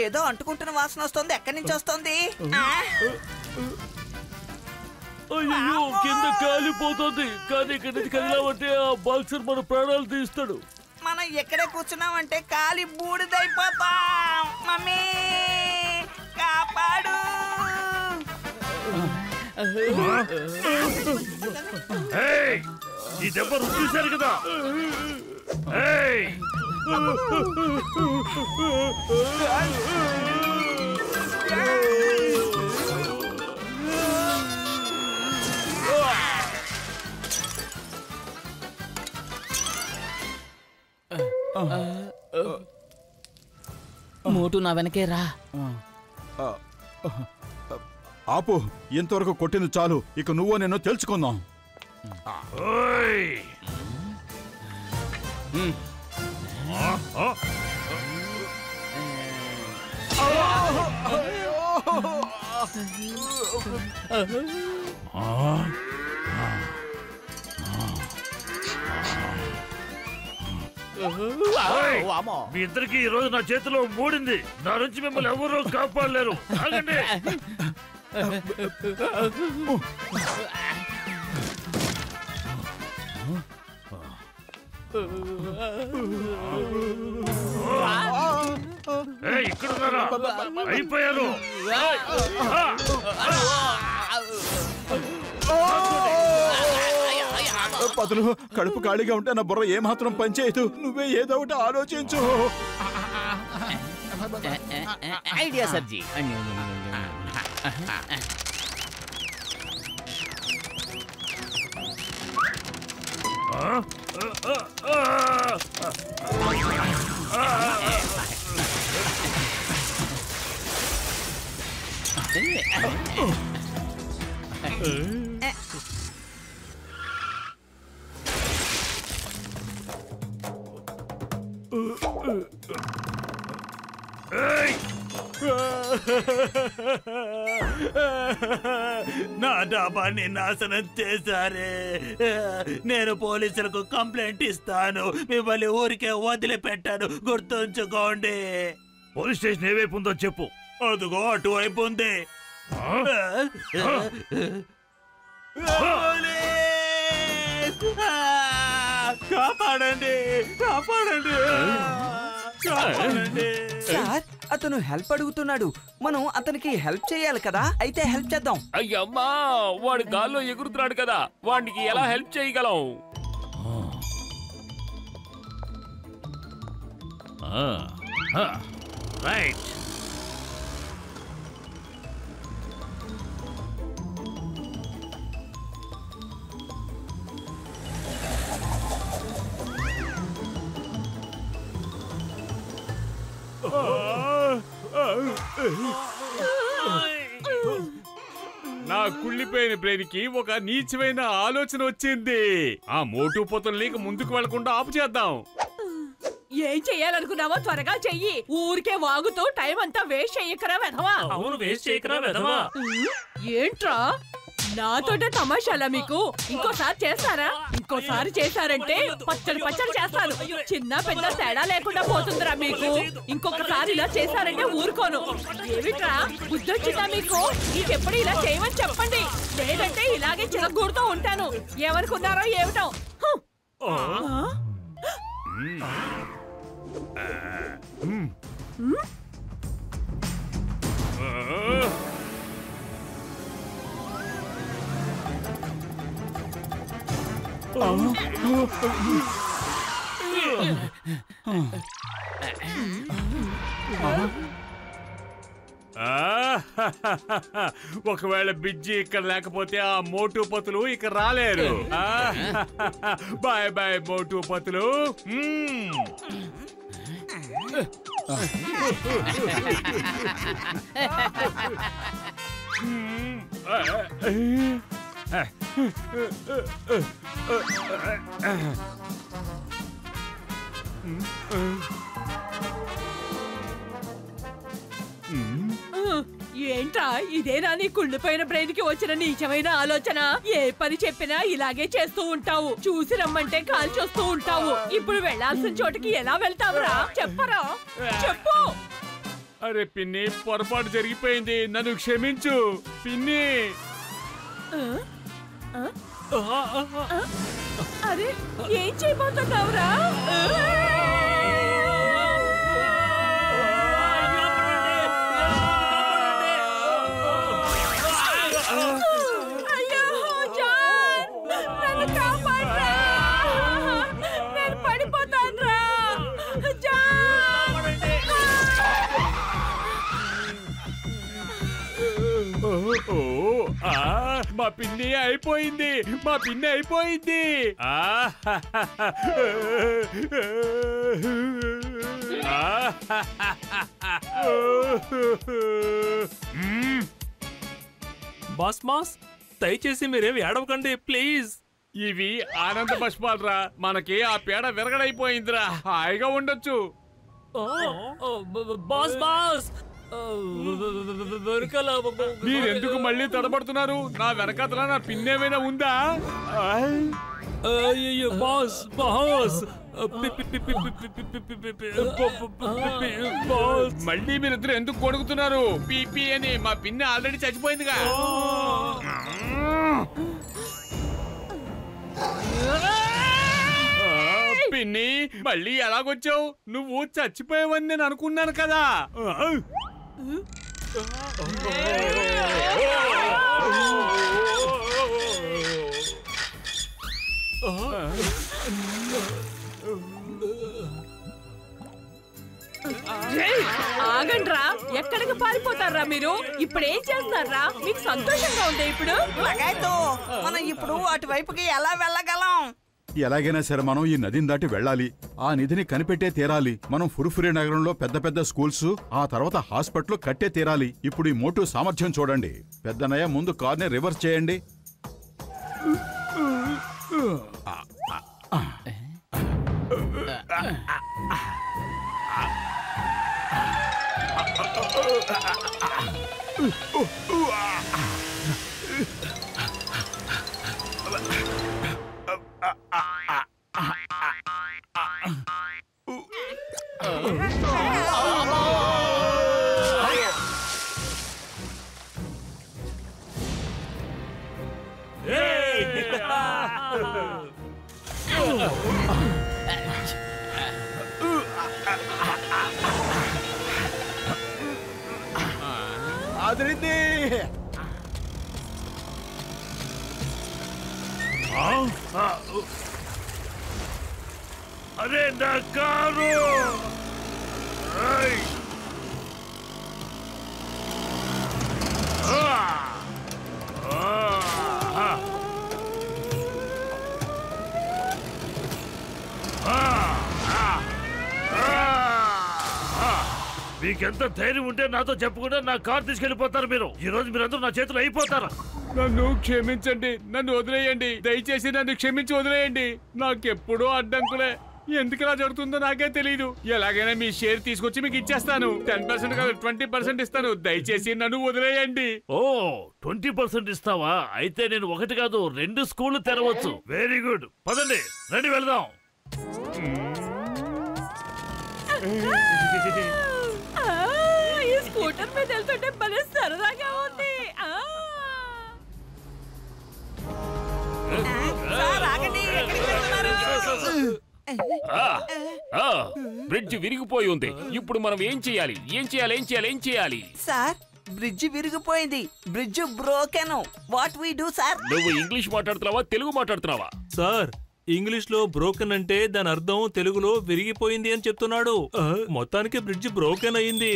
ఏదో అంటుకుంటున్న వాసన వస్తుంది. ఎక్కడి నుంచి వస్తుంది? అయ్యో, కింద కాలిపోతుంది. కానీ ఇక్కడి నుంచి కదిలామంటే ఆ బాక్సర్ మన ప్రాణాలు తీస్తాడు. మనం ఎక్కడే కూర్చున్నామంటే కాలి బూడిదైపోతాం. మమ్మీ కాపాడు. ఈ దెబ్బ రుచి చూశారు కదా. మోటు నా వెనకే రా. ఆపు, ఇంతవరకు కొట్టింది చాలు. ఇక నువ్వు నేను తెలుసుకుందాం. మీ ఇద్దరికి ఈ రోజు నా చేతిలో మూడింది. నా నుంచి మిమ్మల్ని ఎవరూ కాపాడలేరు. ఆగండి. ఇక్కడ అయిపోయారు. పదులు కడుపు ఖాళీగా ఉంటే నా బుర్ర ఏమాత్రం పనిచేయదు. నువ్వే ఏదో ఒకటి ఆలోచించు. ఐడియా సర్జీ. నా డాబాన్ని నాశనం చేశారే. నేను పోలీసులకు కంప్లైంట్ ఇస్తాను. మిమ్మల్ని ఊరికే వదిలిపెట్టాను, గుర్తుంచుకోండి. పోలీస్ స్టేషన్ ఏ వైపు ఉందో చెప్పు. అదిగో అటువైపు ఉంది. కాపాడండి, కాపాడండి, కాపాడండి. సార్, అతను హెల్ప్ అడుగుతున్నాడు. మనం అతనికి హెల్ప్ చేయాలి కదా. అయితే హెల్ప్ చేద్దాం. అయ్యమ్మా, వాడు గాల్లో ఎగురుతున్నాడు కదా, వాడికి ఎలా హెల్ప్ చేయగలం? రైట్. నా కుళ్ళిపోయిన బ్రెయిన్ కి ఒక నీచమైన ఆలోచన వచ్చింది. ఆ మోటు పొత్తుల్ని ముందుకు వెళ్లకుండా ఆపు చేద్దాం. ఏం చెయ్యాలనుకున్నావో త్వరగా చెయ్యి. ఊరికే వాగుతూ టైం అంతా వేస్ట్ చెయ్యకరా వెధవా. అవును, వేస్ట్ చేయకరా వెధవా. ఏంట్రా నాతోటే తమాషాలా మీకు? ఇంకోసారి చేస్తారా? ఇంకోసారి చేశారంటే పచ్చడి పచ్చడి చేస్తాను. చిన్న పెద్ద తేడా లేకుండా పోతుందిరా మీకు. ఇంకొకసారి ఇలా చేశారంటే ఊరుకోను. ఏమిట్రా బుద్ధొచ్చిందా మీకు? ఇంకెప్పుడు ఇలా చేయమని చెప్పండి, లేదంటే ఇలాగే చిరగూడుతూ ఉంటాను. ఎవరికున్నారో ఏమిటో. ఒకవేళ బిజ్జి ఇక్కడ లేకపోతే ఆ మోటు పతులు ఇక్కడ రాలేరు. బాయ్ బాయ్ మోటు పతులు. ఏంట్రా ఇదేనా నీ కుళ్ళిపోయిన బ్రెయిన్ కి వచ్చిన నీచమైన ఆలోచన? ఏ పని చెప్పినా ఇలాగే చేస్తూ ఉంటావు. చూసి రమ్మంటే కాల్ చూస్తూ ఉంటావు. ఇప్పుడు వెళ్లాల్సిన చోటుకి ఎలా వెళ్తావురా? చెప్పరా, చెప్పు. అరే పిన్ని, పొరపాటు జరిగిపోయింది, నన్ను క్షమించు పిన్ని. అరే ఏం చేయబోతున్నావురా? అయ్యో జాన్, నన్ను కాపాడరా. నేను పడిపోతానురా జాన్. మా పిన్ని అయిపోయింది, మా పిన్ని అయిపోయింది. బాస్ మాస్, దయచేసి మీరేమి ఏడవకండి ప్లీజ్. ఇవి ఆనంద పుష్పాలరా, మనకి ఆ పేడ విరగడైపోయిందిరా. హాయిగా ఉండొచ్చు. బాస్ బాస్, మీరెందుకు మళ్ళీ తడబడుతున్నారు? నా వెనకాతల నా పిన్నేమైనా ఉందా? బాస్ బాస్, మళ్ళీ మీరిద్దరు ఎందుకు కొడుకుతున్నారు? పీపీ అని మా పిన్ని ఆల్రెడీ చచ్చిపోయిందిగా. పిన్ని, మళ్ళీ ఎలాగొచ్చావు? నువ్వు చచ్చిపోయావని నేను అనుకున్నాను కదా. ఆగండ్రా, ఎక్కడికి పారిపోతారా మీరు? ఇప్పుడు ఏం చేస్తారా? మీకు సంతోషంగా ఉంది ఇప్పుడు? మనం ఇప్పుడు అటువైపుకి ఎలా వెళ్ళగలం? ఎలాగైనా సరే మనం ఈ నదిని దాటి వెళ్ళాలి. ఆ నిధిని కనిపెట్టే తీరాలి. మనం ఫుర్ఫురి నగరంలో పెద్ద పెద్ద స్కూల్స్, ఆ తర్వాత హాస్పిటల్ కట్టే తీరాలి. ఇప్పుడు ఈ మోటు సామర్థ్యం చూడండి. పెద్దనయ్య, ముందు కార్ని రివర్స్ చేయండి. అదిరింది. అరే నా కారు! మీకెంత ధైర్యం ఉంటే నాతో చెప్పకుండా నా కారు తీసుకెళ్లిపోతారు మీరు. ఈ రోజు మీరందరూ నా చేతులు అయిపోతారు. నన్ను క్షమించండి, నన్ను వదిలేయండి, దయచేసి నన్ను క్షమించి వదిలేయండి. నాకెప్పుడూ అడ్డంకులే. ఎందుకు ఇలా జరుగుతుందో నాకే తెలియదు. ఎలాగైనా మీ షేర్ తీసుకొచ్చి మీకు ఇచ్చేస్తాను. 10% కాదు 20% ఇస్తాను. దయచేసి నన్ను వదిలేయండి. ఓ 20% ఇస్తావా? అయితే నేను 1 కాదు 2 స్కూళ్లు తెరవచ్చు. వెరీ గుడ్, పదండి, రండి వెళ్దాం. ఈ స్కూటర్ మీద వెళ్తుంటే భలే సరదాగా ఉంది. బ్రిడ్జ్ విరిగిపోయి ఉంది. ఇప్పుడు మనం ఏం చేయాలి? సార్, బ్రిడ్జ్ విరిగిపోయింది. Bridge broken. What we do sir? నువ్వు ఇంగ్లీష్ మాట్లాడుతున్నావా, తెలుగు మాట్లాడుతున్నావా? సార్, ఇంగ్లీష్ లో బ్రోకెన్ అంటే దాని అర్థం తెలుగులో విరిగిపోయింది అని చెప్తున్నాడు. మొత్తానికి బ్రిడ్జ్ బ్రోకెన్ అయింది.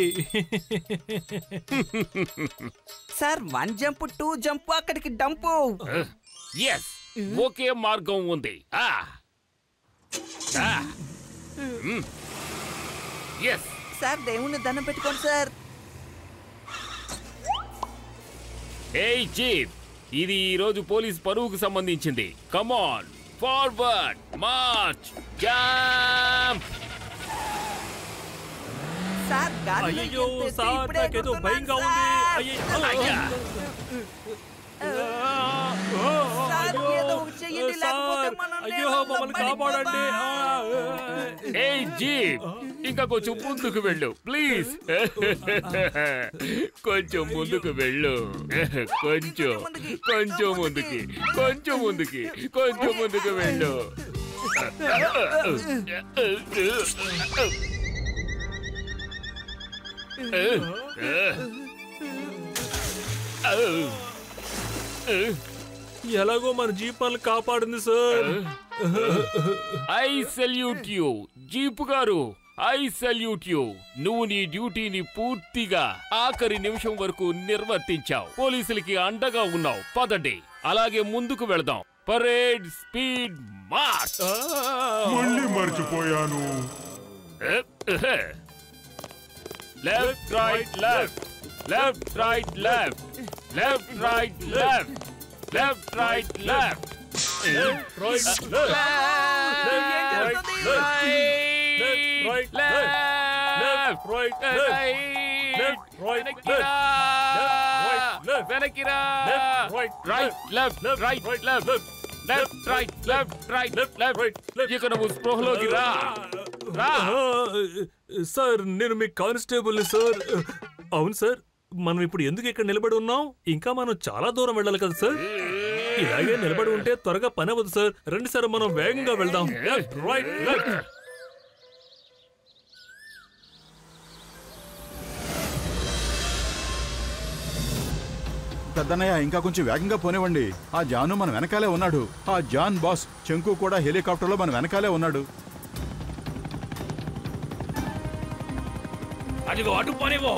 సార్, 1 జంప్ 2 జంప్ అక్కడికి డంపు. ఎస్, ఒకే మార్గం ఉంది. ఎస్ సార్, దేవుణ్ణి దండం పెట్టుకోండి సార్. ఏయ్ చీఫ్, ఇది ఈ రోజు పోలీస్ పరువుకు సంబంధించింది. కమాన్, ఫార్వర్డ్ మార్చ్, జంప్. సార్, అయ్యో సార్, నాకేదో భయంగా ఉంది. అయ్యో మమ్మల్ని కాపాడండి. ఏయ్ జీప్, ఇంకా కొంచెం ముందుకు వెళ్ళు ప్లీజ్. కొంచెం ముందుకు వెళ్ళు. కొంచెం ముందుకి వెళ్ళు. ఎలాగో మన జీప్ మనల్ని కాపాడింది sir. I salute you jeep గారు, ఐ సెల్యూట్ యు. నువ్వు నీ డ్యూటీని పూర్తిగా ఆఖరి నిమిషం వరకు నిర్వర్తించావు. పోలీసులకి అండగా ఉన్నావు. పదండి, అలాగే ముందుకు వెళదాం. Parade speed march. మళ్ళీ మర్చిపోయాను. Left right left, left right left, left right left, left right left, left right వెనకిరా. Right left, right left, left right, left right left. ఇక నువ్వు స్పృహలోకి రా. సార్, నేను మీ కానిస్టేబుల్ ని సార్. అవును సార్, మనం ఇప్పుడు ఎందుకు ఇక్కడ నిలబడి ఉన్నాం? ఇంకా మనం చాలా దూరం వెళ్ళాలి కదా సార్. ఇలాగే నిలబడి ఉంటే త్వరగా పని అవ్వదు సార్. రండి సార్, మనం వేగంగా వెళ్దాం. Right left. పెద్దన్నయ్య ఇంకా కొంచెం వేగంగా పోనివ్వండి. ఆ జాను మన వెనకాలే ఉన్నాడు. ఆ జాన్ బాస్ చెంకు కూడా హెలికాప్టర్లో మన వెనకాలే ఉన్నాడు. అదిగో అటు పోనివో.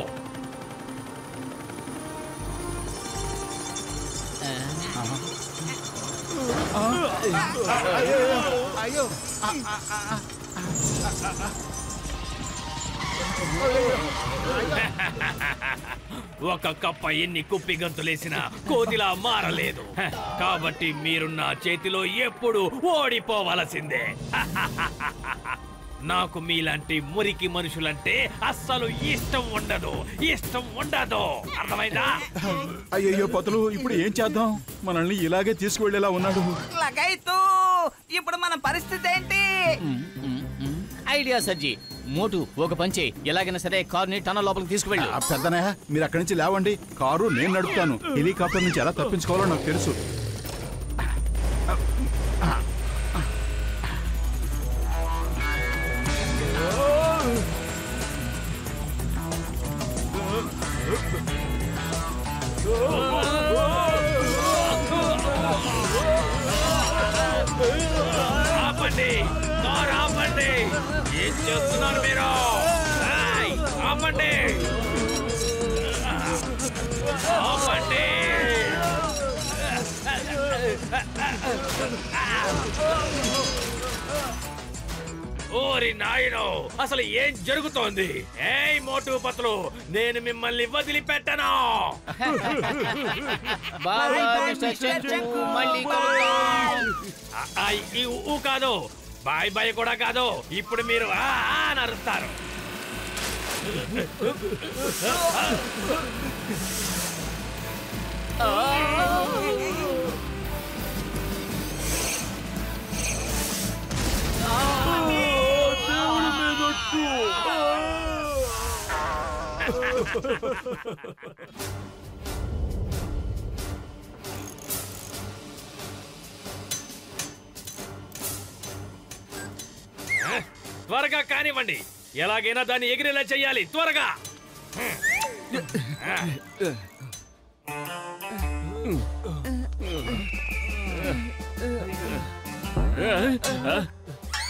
అయ్యో ఒక కప్ప ఎన్ని కుప్పి గంతులేసినా కోతిలా మారలేదు. కాబట్టి మీరు నా చేతిలో ఎప్పుడు ఓడిపోవలసిందే. నాకు మీలాంటి మురికి మనుషులంటే అస్సలు ఇష్టం ఉండదు. అర్థమైందా? అయ్యయ్యో పతులు, ఇప్పుడు ఏం చేద్దాం? మనల్ని ఇలాగే తీసుకువెళ్ళేలా ఉన్నాడు. లగైతూ ఇప్పుడు మన పరిస్థితి ఏంటి? ఐడియా సజ్జి. మోటు ఒక పంచే, ఎలాగైనా సరే కారుని టనల్ లోపలికి తీసుకువెళ్ళు. పెద్దనయ్య మీరు అక్కడి నుంచి లేవండి. కారు నేను నడుపుతాను. హెలికాప్టర్ నుంచి ఎలా తప్పించుకోవాలో నాకు తెలుసు. ఆపండి, కారు ఆపండి. ఏం చేస్తున్నారు మీరు? ఆపండి, ఆపండి. ఓరి నాయనో, అసలు ఏం జరుగుతోంది? ఏయ్ మోటు పతులు, నేను మిమ్మల్ని వదిలిపెట్టను. కాదు, బాయ్ బాయ్ కూడా కాదు. ఇప్పుడు మీరు నరుస్తారు. త్వరగా కానివ్వండి. ఎలాగైనా దాన్ని ఎగిరేలా చెయ్యాలి. త్వరగా.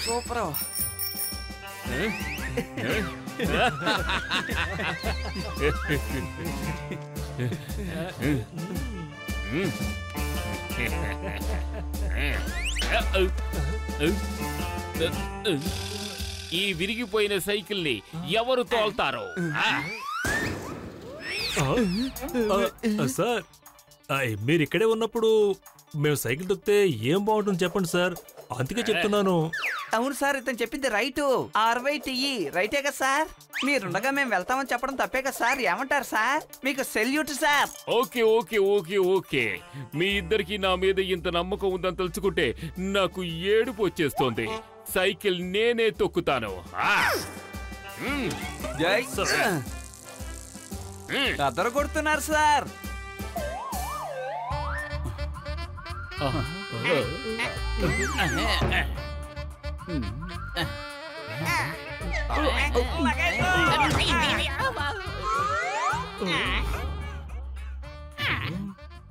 సూపర్. ఈ విరిగిపోయిన సైకిల్ ని ఎవరు తోల్తారో? సార్, మీరు ఇక్కడే ఉన్నప్పుడు మేము సైకిల్ తొక్కితే ఏం బాగుంటుంది చెప్పండి సార్. అందుకే చెప్తున్నాను. అవును సార్, ఇతను చెప్పింది రైట్. RYTE రైటే కదా సార్? మీరుండగా మేము వెళ్తామని చెప్పడం తప్పే కదా సార్? ఏమంటారు సార్? మీకు salute sir. Okay okay okay okay. మీ ఇద్దరికి నా మీద ఇంత నమ్మకం ఉందని తలుచుకుంటే నాకు ఏడుపు వచ్చేస్తోంది. సైకిల్ నేనే తొక్కుతాను. అద్దరు కొడుతున్నారు సార్.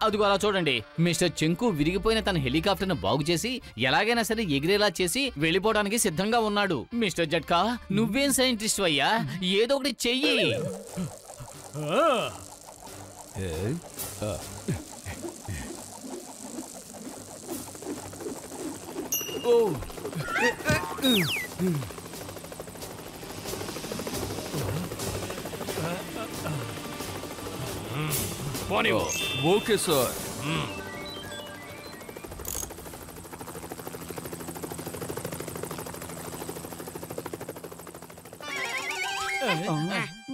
అదిగో అలా చూడండి. మిస్టర్ చెంకు విరిగిపోయిన తన హెలికాప్టర్ ను బాగు చేసి ఎలాగైనా సరే ఎగిరేలా చేసి వెళ్ళిపోవడానికి సిద్ధంగా ఉన్నాడు. మిస్టర్ జట్కా, నువ్వేం సైంటిస్ట్ అయ్యా? ఏదో ఒకటి చెయ్యి. Okay sir.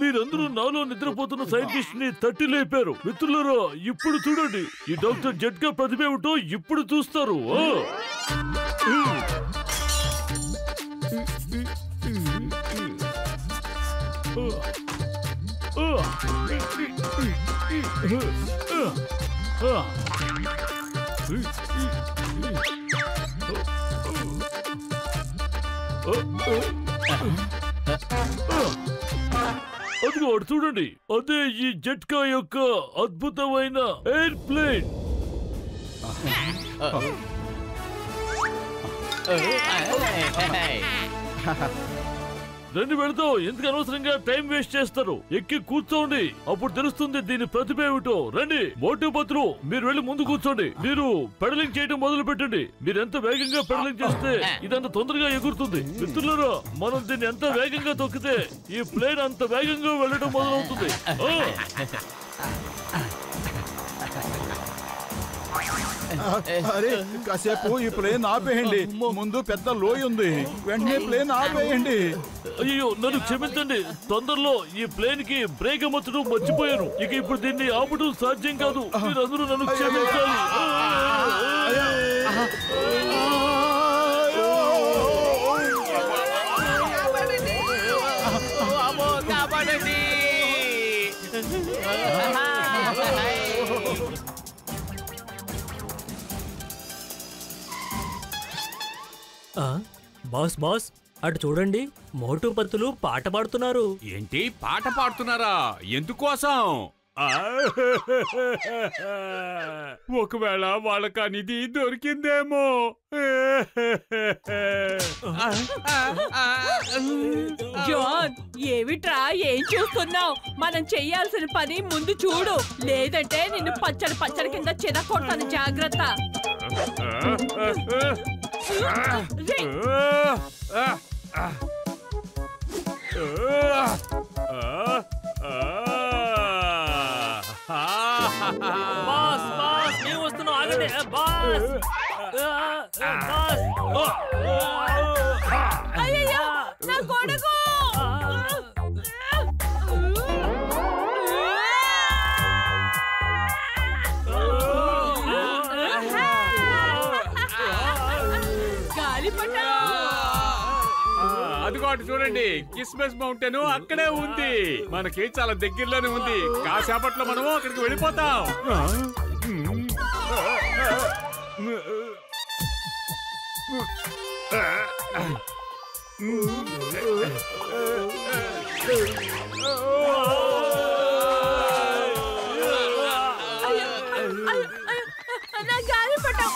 మీరందరూ నాలో నిద్రపోతున్న సైంటిస్ట్ ని తట్టి లేపారు. మిత్రులారా, ఇప్పుడు చూడండి, ఈ డాక్టర్ జట్కా ప్రతిభ ఏమిటో ఇప్పుడు చూస్తారు. అదిగో అటు చూడండి, అదే ఈ జట్కా యొక్క అద్భుతమైన ఎయిర్ ప్లేన్. రండి వెళతాం, ఎందుకు అనవసరంగా టైం వేస్ట్ చేస్తారు? ఎక్కి కూర్చోండి, అప్పుడు తెలుస్తుంది దీని ప్రతిభ ఏమిటో. రండి మోటు పత్రు, మీరు వెళ్ళి ముందు కూర్చోండి. మీరు పెడలింగ్ చేయడం మొదలు పెట్టండి. మీరు ఎంత వేగంగా పెడలింగ్ చేస్తే ఇదంత తొందరగా ఎగురుతుంది. మిత్రులారా, మనం దీన్ని ఎంత వేగంగా తొక్కితే ఈ ప్లేన్ అంత వేగంగా వెళ్ళడం మొదలవుతుంది. అరే కాసేపు ఈ ప్లేన్ ఆపేయండి, ముందు పెద్ద లోయ ఉంది, వెంటనే ప్లేన్ ఆపేయండి. అయ్యో నన్ను క్షమించండి, తొందరలో ఈ ప్లేన్ కి బ్రేక్ అమర్చడం మర్చిపోయాను. ఇక ఇప్పుడు దీన్ని ఆపడం సాధ్యం కాదు. మీరందరూ నన్ను క్షమించాలి. బాస్ బాస్, అటు చూడండి, మోటు పత్తులు పాట పాడుతున్నారు. ఏంటి పాట పాడుతున్నారా? ఎందుకోసం? ఒకవేళ వాళ్ళకి ఆ నిధి దొరికిందేమో. జాన్, ఏమిట్రా ఏం చూస్తున్నావు? మనం చెయ్యాల్సిన పని ముందు చూడు, లేదంటే నిన్ను పచ్చడి పచ్చడి కింద చెదకొడతాను. జాగ్రత్త. బాస్ బాస్, నేను వస్తున్నా, ఆగండి బాస్. అయ్యయ్యో, నా కొడుకు! అదిగో అటు చూడండి, క్రిస్మస్ మౌంటైన్ అక్కడే ఉంది. మనకి చాలా దగ్గరలోనే ఉంది. కాసేపట్లో మనం అక్కడికి వెళ్ళిపోతాం. నా గాలిపటం!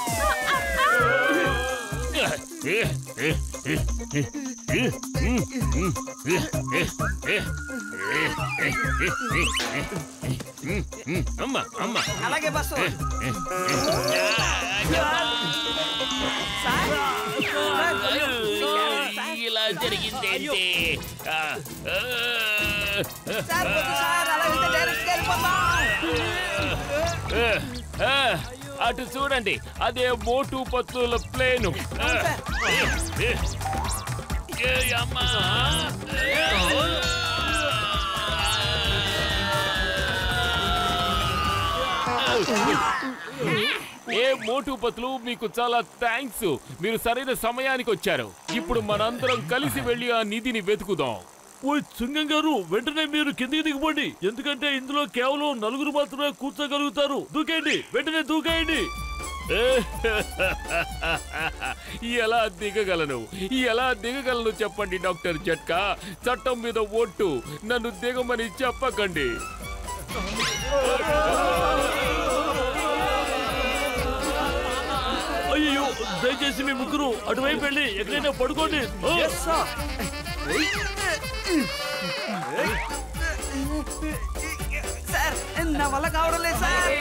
అలాగే బస్సు. ఇలా జరిగిందేంటి? అటు చూడండి, అదే మోటు పత్తుల ప్లేను. ఏ మోటు పత్తులు, మీకు చాలా థ్యాంక్స్. మీరు సరైన సమయానికి వచ్చారు. ఇప్పుడు మనందరం కలిసి వెళ్ళి ఆ నిధిని వెతుకుదాం. ఓ సింగం గారు, వెంటనే మీరు కిందికి దిగిపోండి, ఎందుకంటే ఇందులో కేవలం 4 మాత్రమే కూర్చోగలుగుతారు. దూకేయండి, వెంటనే దూకేయండి. ఎలా దిగగలను చెప్పండి డాక్టర్ జట్కా. చట్టం మీద ఒట్టు, నన్ను దిగమని చెప్పకండి. అయ్యో, దయచేసి మీ ముగ్గురు అటువైపు వెళ్ళి ఎక్కడైనా పడుకోండి. సార్, నా వల్ల కావడం లేదు సార్.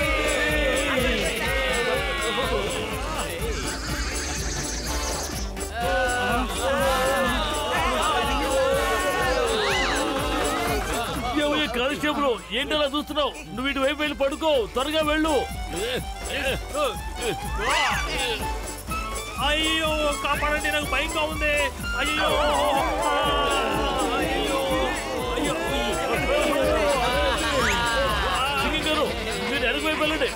కానిస్టేబుల్, ఏంటలా చూస్తున్నావు? నువ్వు ఇటు వైపు వెళ్ళి పడుకో, త్వరగా వెళ్ళు. అయ్యో కాపాడండి, నాకు భయంగా ఉంది. అయ్యో సింగం గారు, మీరు వెనక వైపు వెళ్ళండి.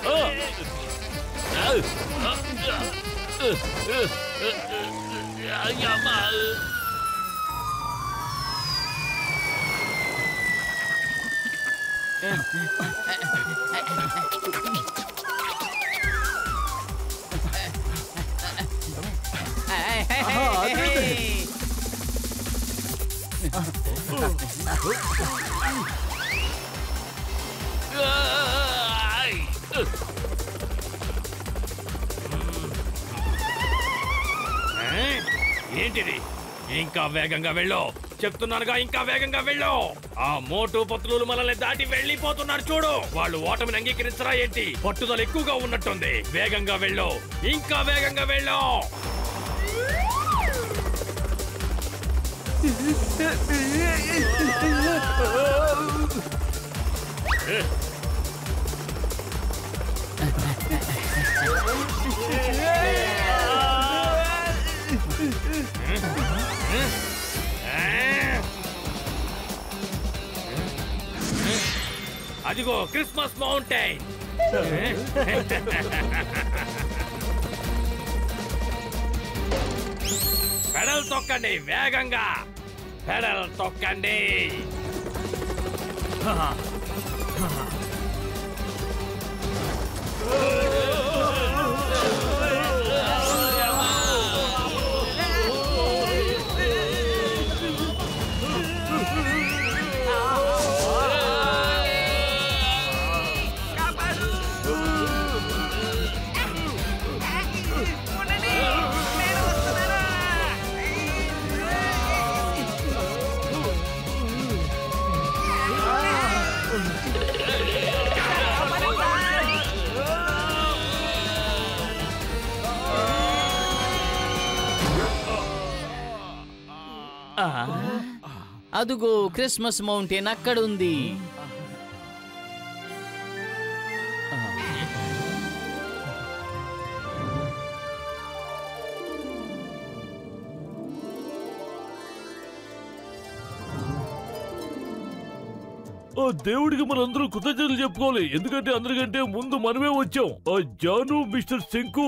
ఏంటిది? ఇంకా వేగంగా వెళ్ళు, చెప్తున్నానుగా, ఇంకా వేగంగా వెళ్ళు. ఆ మోటు పత్రులు మనల్ని దాటి వెళ్ళిపోతున్నారు చూడు. వాళ్ళు ఓటమిని అంగీకరించరా ఏంటి? పట్టుదల ఎక్కువగా ఉన్నట్టుంది. వేగంగా వెళ్ళు, ఇంకా వేగంగా వెళ్ళు. అదిగో క్రిస్మస్ మౌంటైన్. పెడల్ తొక్కండి, వేగంగా పెడల్ తొక్కండి. అదుగో క్రిస్మస్ మౌంటైన్ అక్కడుంది. ఆ దేవుడికి మనందరూ కృతజ్ఞతలు చెప్పుకోవాలి, ఎందుకంటే అందరికంటే ముందు మనమే వచ్చాం. ఆ జాను మిస్టర్ శంకు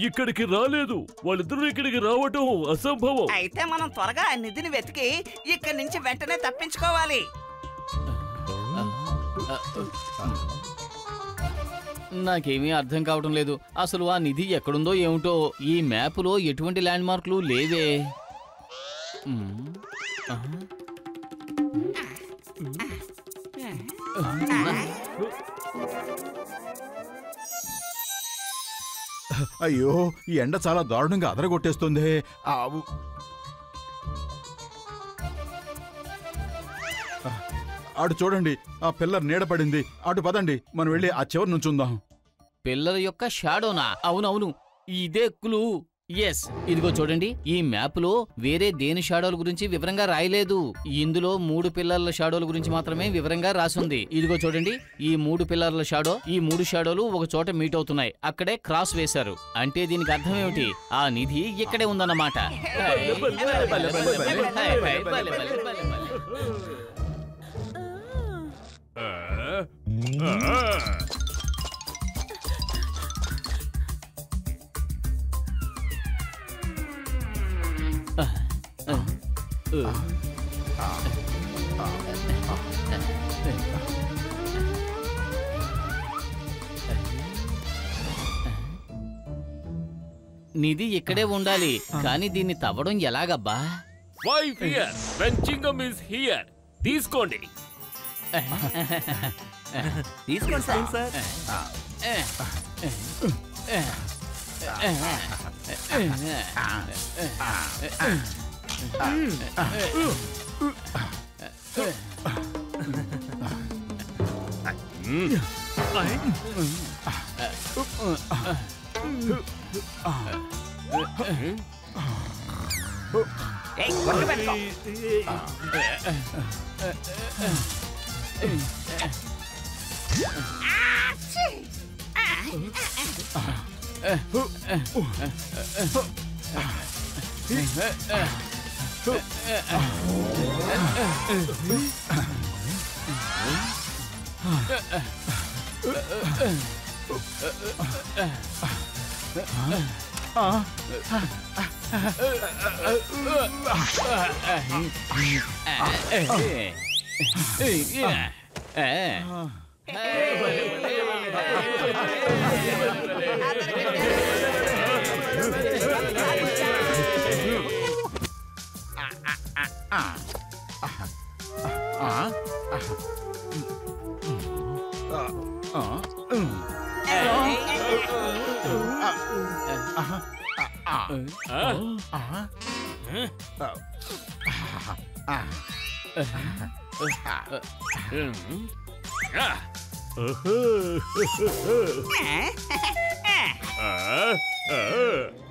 ఇక్కడికి రాలేదు. వాళ్ళిద్దరూ ఇక్కడికి రావటం అసంభవం. అయితే మనం త్వరగా ఆ నిధిని వెతికి ఇక్కడి నుంచి వెంటనే తప్పించుకోవాలి. నాకేమీ అర్థం కావటం లేదు. అసలు ఆ నిధి ఎక్కడుందో ఏమిటో. ఈ మ్యాప్లో ఎటువంటి ల్యాండ్ మార్కులు లేవే. అయ్యో, ఈ ఎండ చాలా దారుణంగా అదరగొట్టేస్తుంది. అటు చూడండి, ఆ పిల్లర్ నీడపడింది. అటు పదండి, మనం వెళ్ళి ఆ చివరి నుంచుందాం. పిల్లల యొక్క షాడోనా? అవునవును, ఇదే క్లూ. ఎస్, ఇదిగో చూడండి, ఈ మ్యాప్లో వేరే దేని షాడోల గురించి వివరంగా రాయలేదు. ఇందులో 3 పిల్లర్ల షాడోల గురించి మాత్రమే వివరంగా రాసుంది. ఇదిగో చూడండి, ఈ 3 పిల్లర్ల షాడో, ఈ 3 షాడోలు ఒక చోట మీట్ అవుతున్నాయి. అక్కడే క్రాస్ వేశారు. అంటే దీనికి అర్థం ఏమిటి? ఆ నిధి ఇక్కడే ఉందన్నమాట. నిధి ఇక్కడే ఉండాలి, కానీ దీన్ని తవ్వడం ఎలాగబ్బా? Why fear when Chingam is here. తీసుకోండి. తీసుకోండి సార్.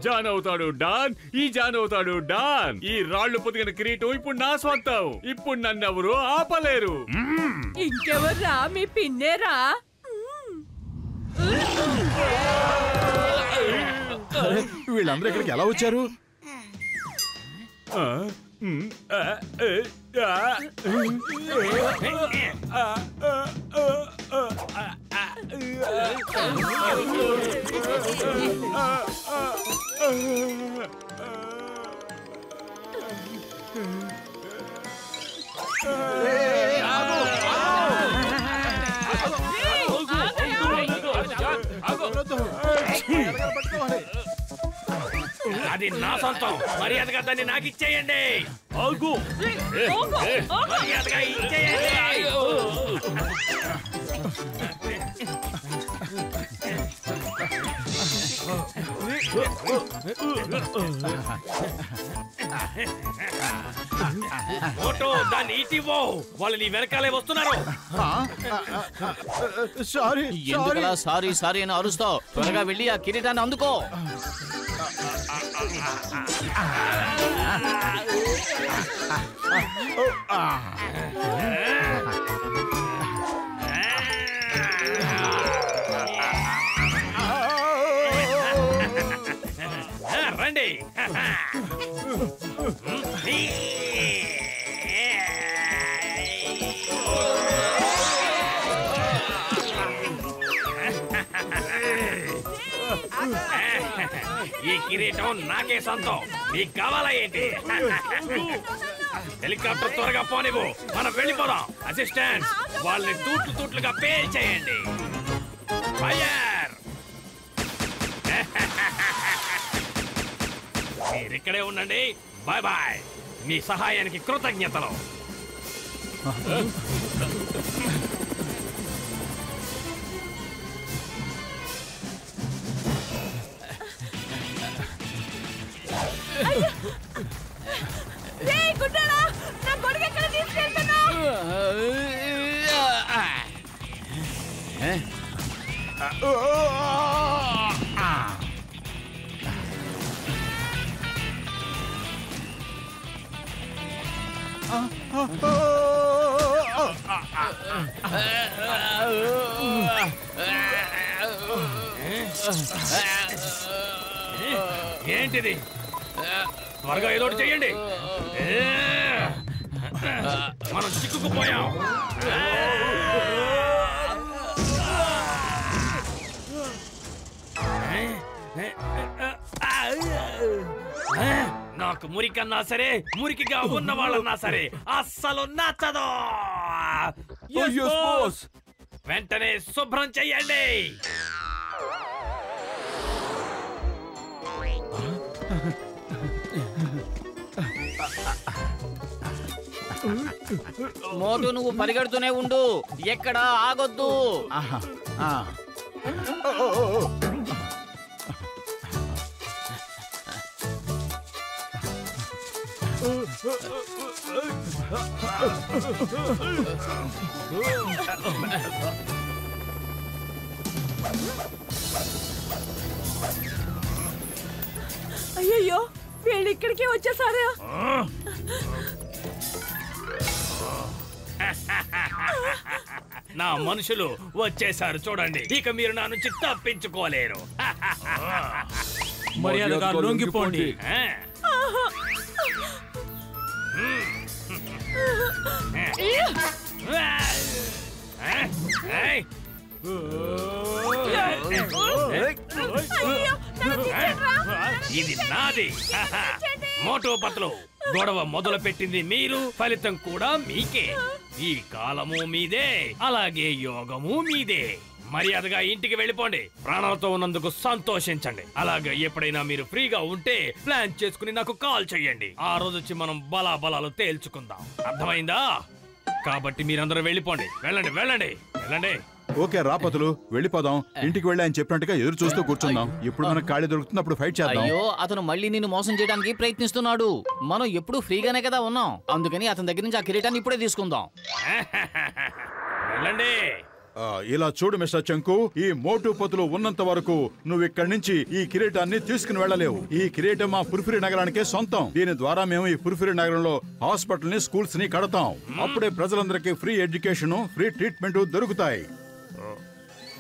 జాన్ అవుతాడు డాన్, ఈ జాన్ అవుతాడు డాన్. ఈ రాళ్లు పొదిగిన కిరీటం ఇప్పుడు నా స్వంతం. ఇప్పుడు నన్నెవరు ఆపలేరు. ఇంకెవర్రా? మీ పిన్నేరా? వీళ్ళందరూ ఇక్కడికి ఎలా వచ్చారు? అది నా సొంతం. మర్యాదగా దాన్ని నాకు ఇచ్చేయండి. మర్యాదగా ఇచ్చేయండి. ఫోటో దాన్ని ఇటివో. వాళ్ళు నీ వెనకాలే వస్తున్నారు. ఎందుకలా సారీ సారీ అని అరుస్తావు? త్వరగా వెళ్ళి ఆ కిరీటాన్ని అందుకో. రండి. ఈ కిరీటం నాకే సొంతం. మీకు కావాలా ఏంటి? హెలికాప్టర్ త్వరగా పోనివ్వు. మనం వెళ్ళిపోదాం. అసిస్టెంట్, వాళ్ళని తూట్లు తూట్లుగా పే చేయండి. ఫైర్! మీరిక్కడే ఉండండి. Bye bye. మీ సహాయానికి కృతజ్ఞతలు. ఏంటిది? త్వరగా ఏదో చెయ్యండి. మనం చిక్కుకుపోయాం. నాకు మురికన్నా సరే, మురికిగా ఉన్న వాళ్ళన్నా సరే అస్సలు నచ్చదు. వెంటనే శుభ్రం చెయ్యండి. మోటు నువ్వు పరిగెడుతూనే ఉండు. ఎక్కడా ఆగొద్దు. అయ్యయ్యో, వీళ్ళు ఇక్కడికే వచ్చేసారా? నా మనుషులు వచ్చేసారు చూడండి. ఇక మీరు నా నుంచి తప్పించుకోలేరు. మర్యాదగా లొంగిపోండి. ఇది నాది. మోటో పత్లు. గొడవ మొదలు పెట్టింది మీరు, ఫలితం కూడా మీకే. ఈ కాలము మీదే, అలాగే యోగము మీదే. మర్యాదగా ఇంటికి వెళ్ళిపోండి. ప్రాణాలతో ఉన్నందుకు సంతోషించండి. అలాగే ఎప్పుడైనా మీరు ఫ్రీగా ఉంటే ప్లాన్ చేసుకుని నాకు కాల్ చేయండి. ఆ రోజు వచ్చి మనం బలాబలాలు తేల్చుకుందాం. అర్థమైందా? కాబట్టి మీరందరూ వెళ్ళిపోండి. వెళ్ళండి వెళ్ళండి వెళ్ళండి. ఓకే రాపతులు వెళ్ళిపోదాం. ఇంటికి వెళ్ళి ఆయన చెప్పినట్టుగా ఎదురు చూస్తూ కూర్చుందాం. ఇప్పుడు మనకు ఖాళీ దొరుకుతుంది, అప్పుడు ఫైట్ చేద్దాం. అయ్యో అతను మళ్ళీ నిన్ను మోసం చేయడానికి ప్రయత్నిస్తున్నాడు. మనం ఎప్పుడు ఫ్రీగానే కదా ఉన్నాం, అందుకని అతని దగ్గర నుంచి ఆ కిరీటాన్ని ఇప్పుడే తీసుకుందాం. వెళ్ళండి. ఇలా చూడు మిస్టర్ చెంకు, ఈ మోటు పతులు ఉన్నంత వరకు నువ్వు ఇక్కడి నుంచి ఈ కిరీటాన్ని తీసుకుని వెళ్ళలేవు. ఈ కిరీటం మా పుర్ఫిరి నగరానికే సొంతం. దీని ద్వారా మేము ఈ పుర్ఫిరి నగరంలో హాస్పిటల్ ని, స్కూల్స్ ని కడతాం. అప్పుడే ప్రజలందరికీ ఫ్రీ ఎడ్యుకేషన్, ఫ్రీ ట్రీట్మెంట్ దొరుకుతాయి.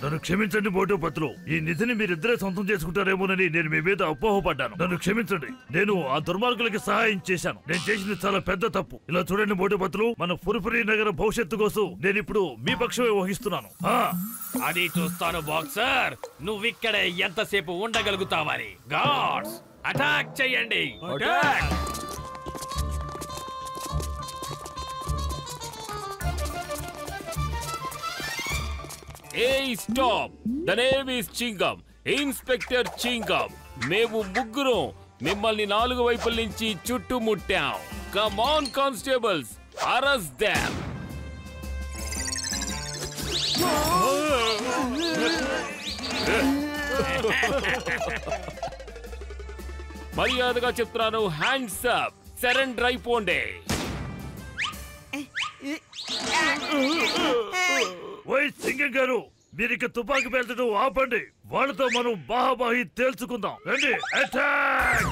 నన్ను క్షమించండి మోటు పత్రులు. ఈ నిధిని మీరిద్దరే సొంతం చేసుకుంటారేమోనని నేను మీ మీద అపోహపడ్డాను. నన్ను క్షమించండి. నేను ఆ దుర్మార్గులకి సహాయం చేశాను. నేను చేసింది చాలా పెద్ద తప్పు. ఇలా చూడండి మోటు పత్రులు, మన పుర్ఫిరి నగర భవిష్యత్తు కోసం నేను ఇప్పుడు మీ పక్షమే వహిస్తున్నాను. అది చూస్తాను బాక్సర్, నువ్విక్కడే ఎంతసేపు ఉండగలుగుతావని. గాడ్స్ అటాక్ చెయ్యండి. Hey, stop! The name is Chingam, Inspector Chingam. మేము ముగ్గురం మిమ్మల్ని 4 వైపుల నుంచి చుట్టుముట్టాం. Come on, constables, arrest them. మర్యాదగా చెప్తున్నాను, హ్యాండ్స్ అప్, సరెండర్ అయిపోండి. సింగం గారు, మీరు ఇక తుపాకీ పేల్చడం ఆపండి. వాళ్ళతో మనం బాహాబాహి తేల్చుకుందాం. రండి, అటాక్!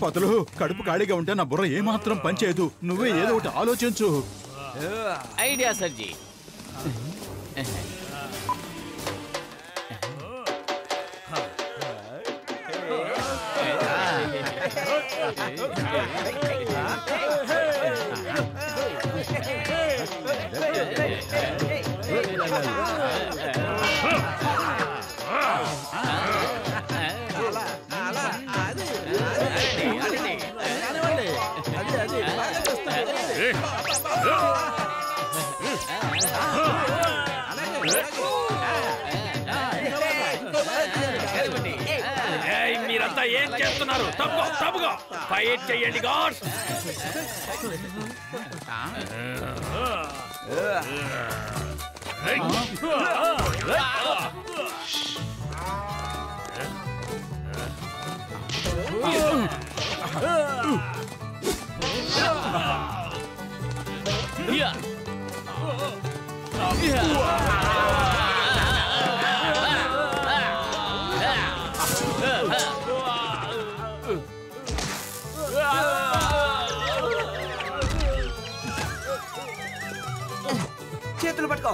పతులు, కడుపు ఖాళీగా ఉంటే నా బుర్ర ఏమాత్రం పనిచేయదు. నువ్వే ఏదో ఒకటి ఆలోచించు. ఐడియా సర్జీ. మీరంతా ఏం చేస్తున్నారు? తప్పుగా ఫైట్ చెయ్యండి గాడ్స్. చేతులు పట్టుకో.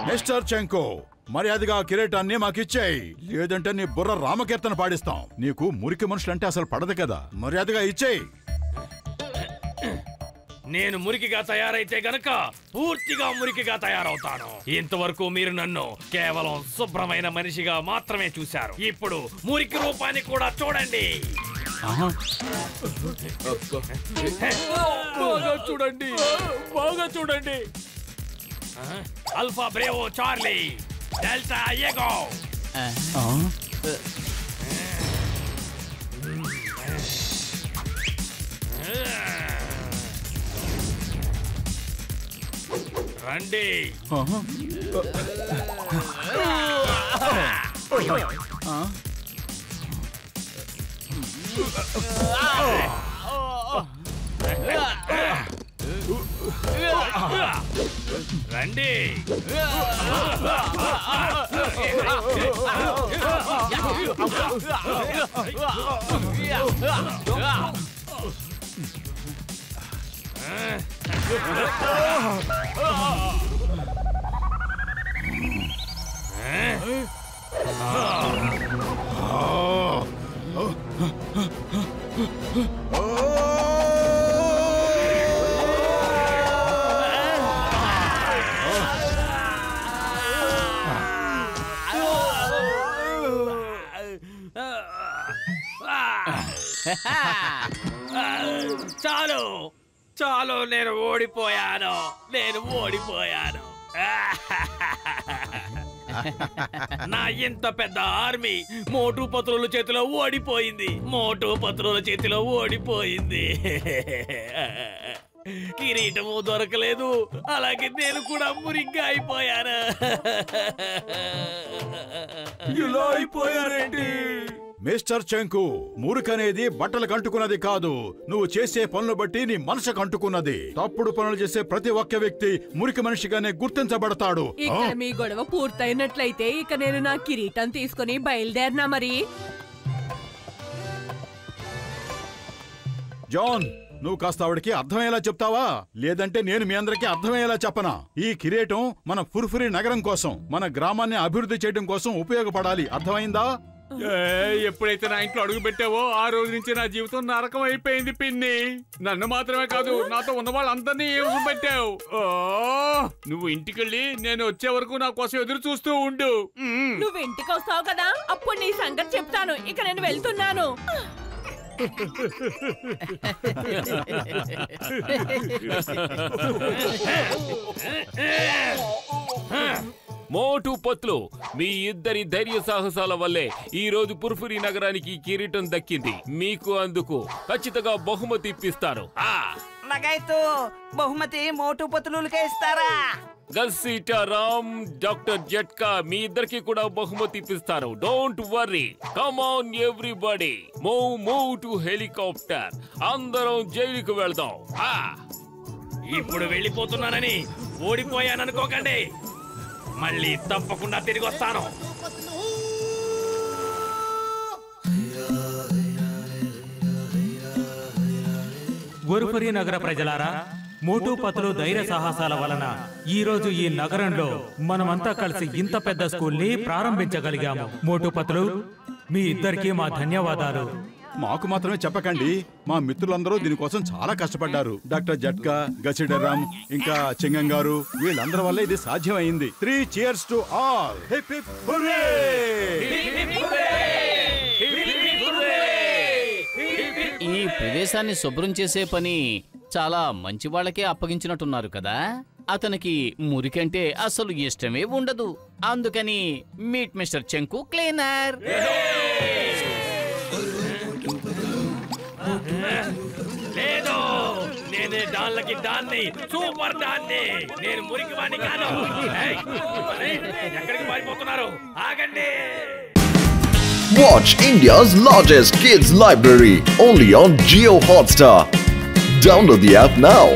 మిస్టర్ చెంకో, మర్యాదగా కిరీటాన్ని మాకిచ్చేయి, లేదంటే నీ బుర్ర రామకీర్తన పాడిస్తాం. నీకు మురికి మనుషులంటే అసలు పడదు కదా, మర్యాదగా ఇచ్చేయి. నేను మురికిగా తయారైతే గనక పూర్తిగా మురికిగా తయారవుతాను. ఇంతవరకు మీరు నన్ను కేవలం శుభ్రమైన మనిషిగా మాత్రమే చూశారు. ఇప్పుడు మురికి రూపాన్ని కూడా చూడండి. బాగా చూడండి, బాగా చూడండి. Alpha bravo charlie delta echo. రండి. రండి. చాలు చాలు, నేను ఓడిపోయాను. నా ఇంత పెద్ద ఆర్మీ మోటు పత్రుల చేతిలో ఓడిపోయింది. కిరీటము దొరకలేదు, అలాగే నేను కూడా మురిగ్గా అయిపోయాను. ఇలా అయిపోయారేంటి? మిస్టర్ చెంకు, మురికనేది బట్టలకు అంటుకున్నది కాదు, నువ్వు చేసే పనులు బట్టి నీ మనసుకు అంటుకున్నది. తప్పుడు పనులు చేసే ప్రతి ఒక్క వ్యక్తి మురికి మనిషిగానే గుర్తించబడతాడు. ఇక్కడ మీ గొడవ పూర్తయినట్లయితే ఇక నేను నా కిరీటం తీసుకుని బయలుదేరినా మరి. జాన్, నువ్వు కాస్త ఆవిడకి అర్థమయ్యేలా చెప్తావా? లేదంటే నేను మీ అందరికీ అర్థమయ్యేలా చెప్పనా? ఈ కిరీటం మన ఫుర్ఫురి నగరం కోసం, మన గ్రామాన్ని అభివృద్ధి చేయడం కోసం ఉపయోగపడాలి. అర్థమైందా? ఎప్పుడైతే నా ఇంట్లో అడుగు పెట్టావో ఆ రోజు నుంచి నా జీవితం నరకం అయిపోయింది పిన్ని. నన్ను మాత్రమే కాదు, నాతో ఉన్న వాళ్ళందరినీ ఏమి పెట్టావు. నువ్వు ఇంటికెళ్ళి నేను వచ్చే వరకు నా కోసం ఎదురు చూస్తూ ఉండు. నువ్వు ఇంటికి వస్తావు కదా, అప్పుడు నీ సంగతి చెప్తాను. ఇక నేను వెళ్తున్నాను. మోటు పత్లు, మీ ఇద్దరి ధైర్య సాహసాల వల్లే ఈ రోజు పుర్ఫురి నగరానికి కిరీటం దక్కింది. మీకు అందుకు ఖచ్చితంగా బహుమతి ఇప్పిస్తారు. నగైతు బహుమతి మోటు పత్రులకే ఇస్తారా? గల్సీటా రామ్, డాక్టర్ జట్కా, మీ ఇద్దరికి కూడా బహుమతి ఇప్పిస్తారు. Don't worry, come on everybody, move to helicopter. అందరం జైలుకు వెళ్దాం. ఇప్పుడు వెళ్ళిపోతున్నానని ఓడిపోయాననుకోకండి, మళ్ళీ తప్పకుండా తిరిగి వస్తాను. పుర్ఫురి నగర ప్రజలారా, మోటు పత్లు ధైర్య సాహసాల వలన ఈ రోజు ఈ నగరంలో మనమంతా కలిసి ఇంత పెద్ద స్కూల్ ని ప్రారంభించగలిగాము. మోటు పత్లు, మీ ఇద్దరికి మా ధన్యవాదాలు. మాకు మాత్రమే చెప్పకండి, మా మిత్రులందరూ దీనికోసం చాలా కష్టపడ్డారు. డాక్టర్ జట్కా, గసిడరామ్, ఇంకా చెంగం గారు, వీళ్ళందరి వల్ల ఇది సాధ్యమైంది. 3 cheers to all. Hip hip hurray! ఈ ప్రదేశాన్ని శుభ్రం చేసే పని చాలా మంచి వాళ్ళకే అప్పగించినట్టున్నారు కదా. అతనికి మురికంటే అసలు ఇష్టమే ఉండదు. అందుకని మీట్ మిస్టర్ చెంకు క్లీనర్. లేదు, నేనే డాన్లకి డాన్ని, సూపర్ డాన్ని. నేను మురికి వాణ్ణి కాను. ఎక్కడికి పారిపోతున్నారు? ఆగండి. Watch India's largest kids library only on Jio Hotstar. Download the app now.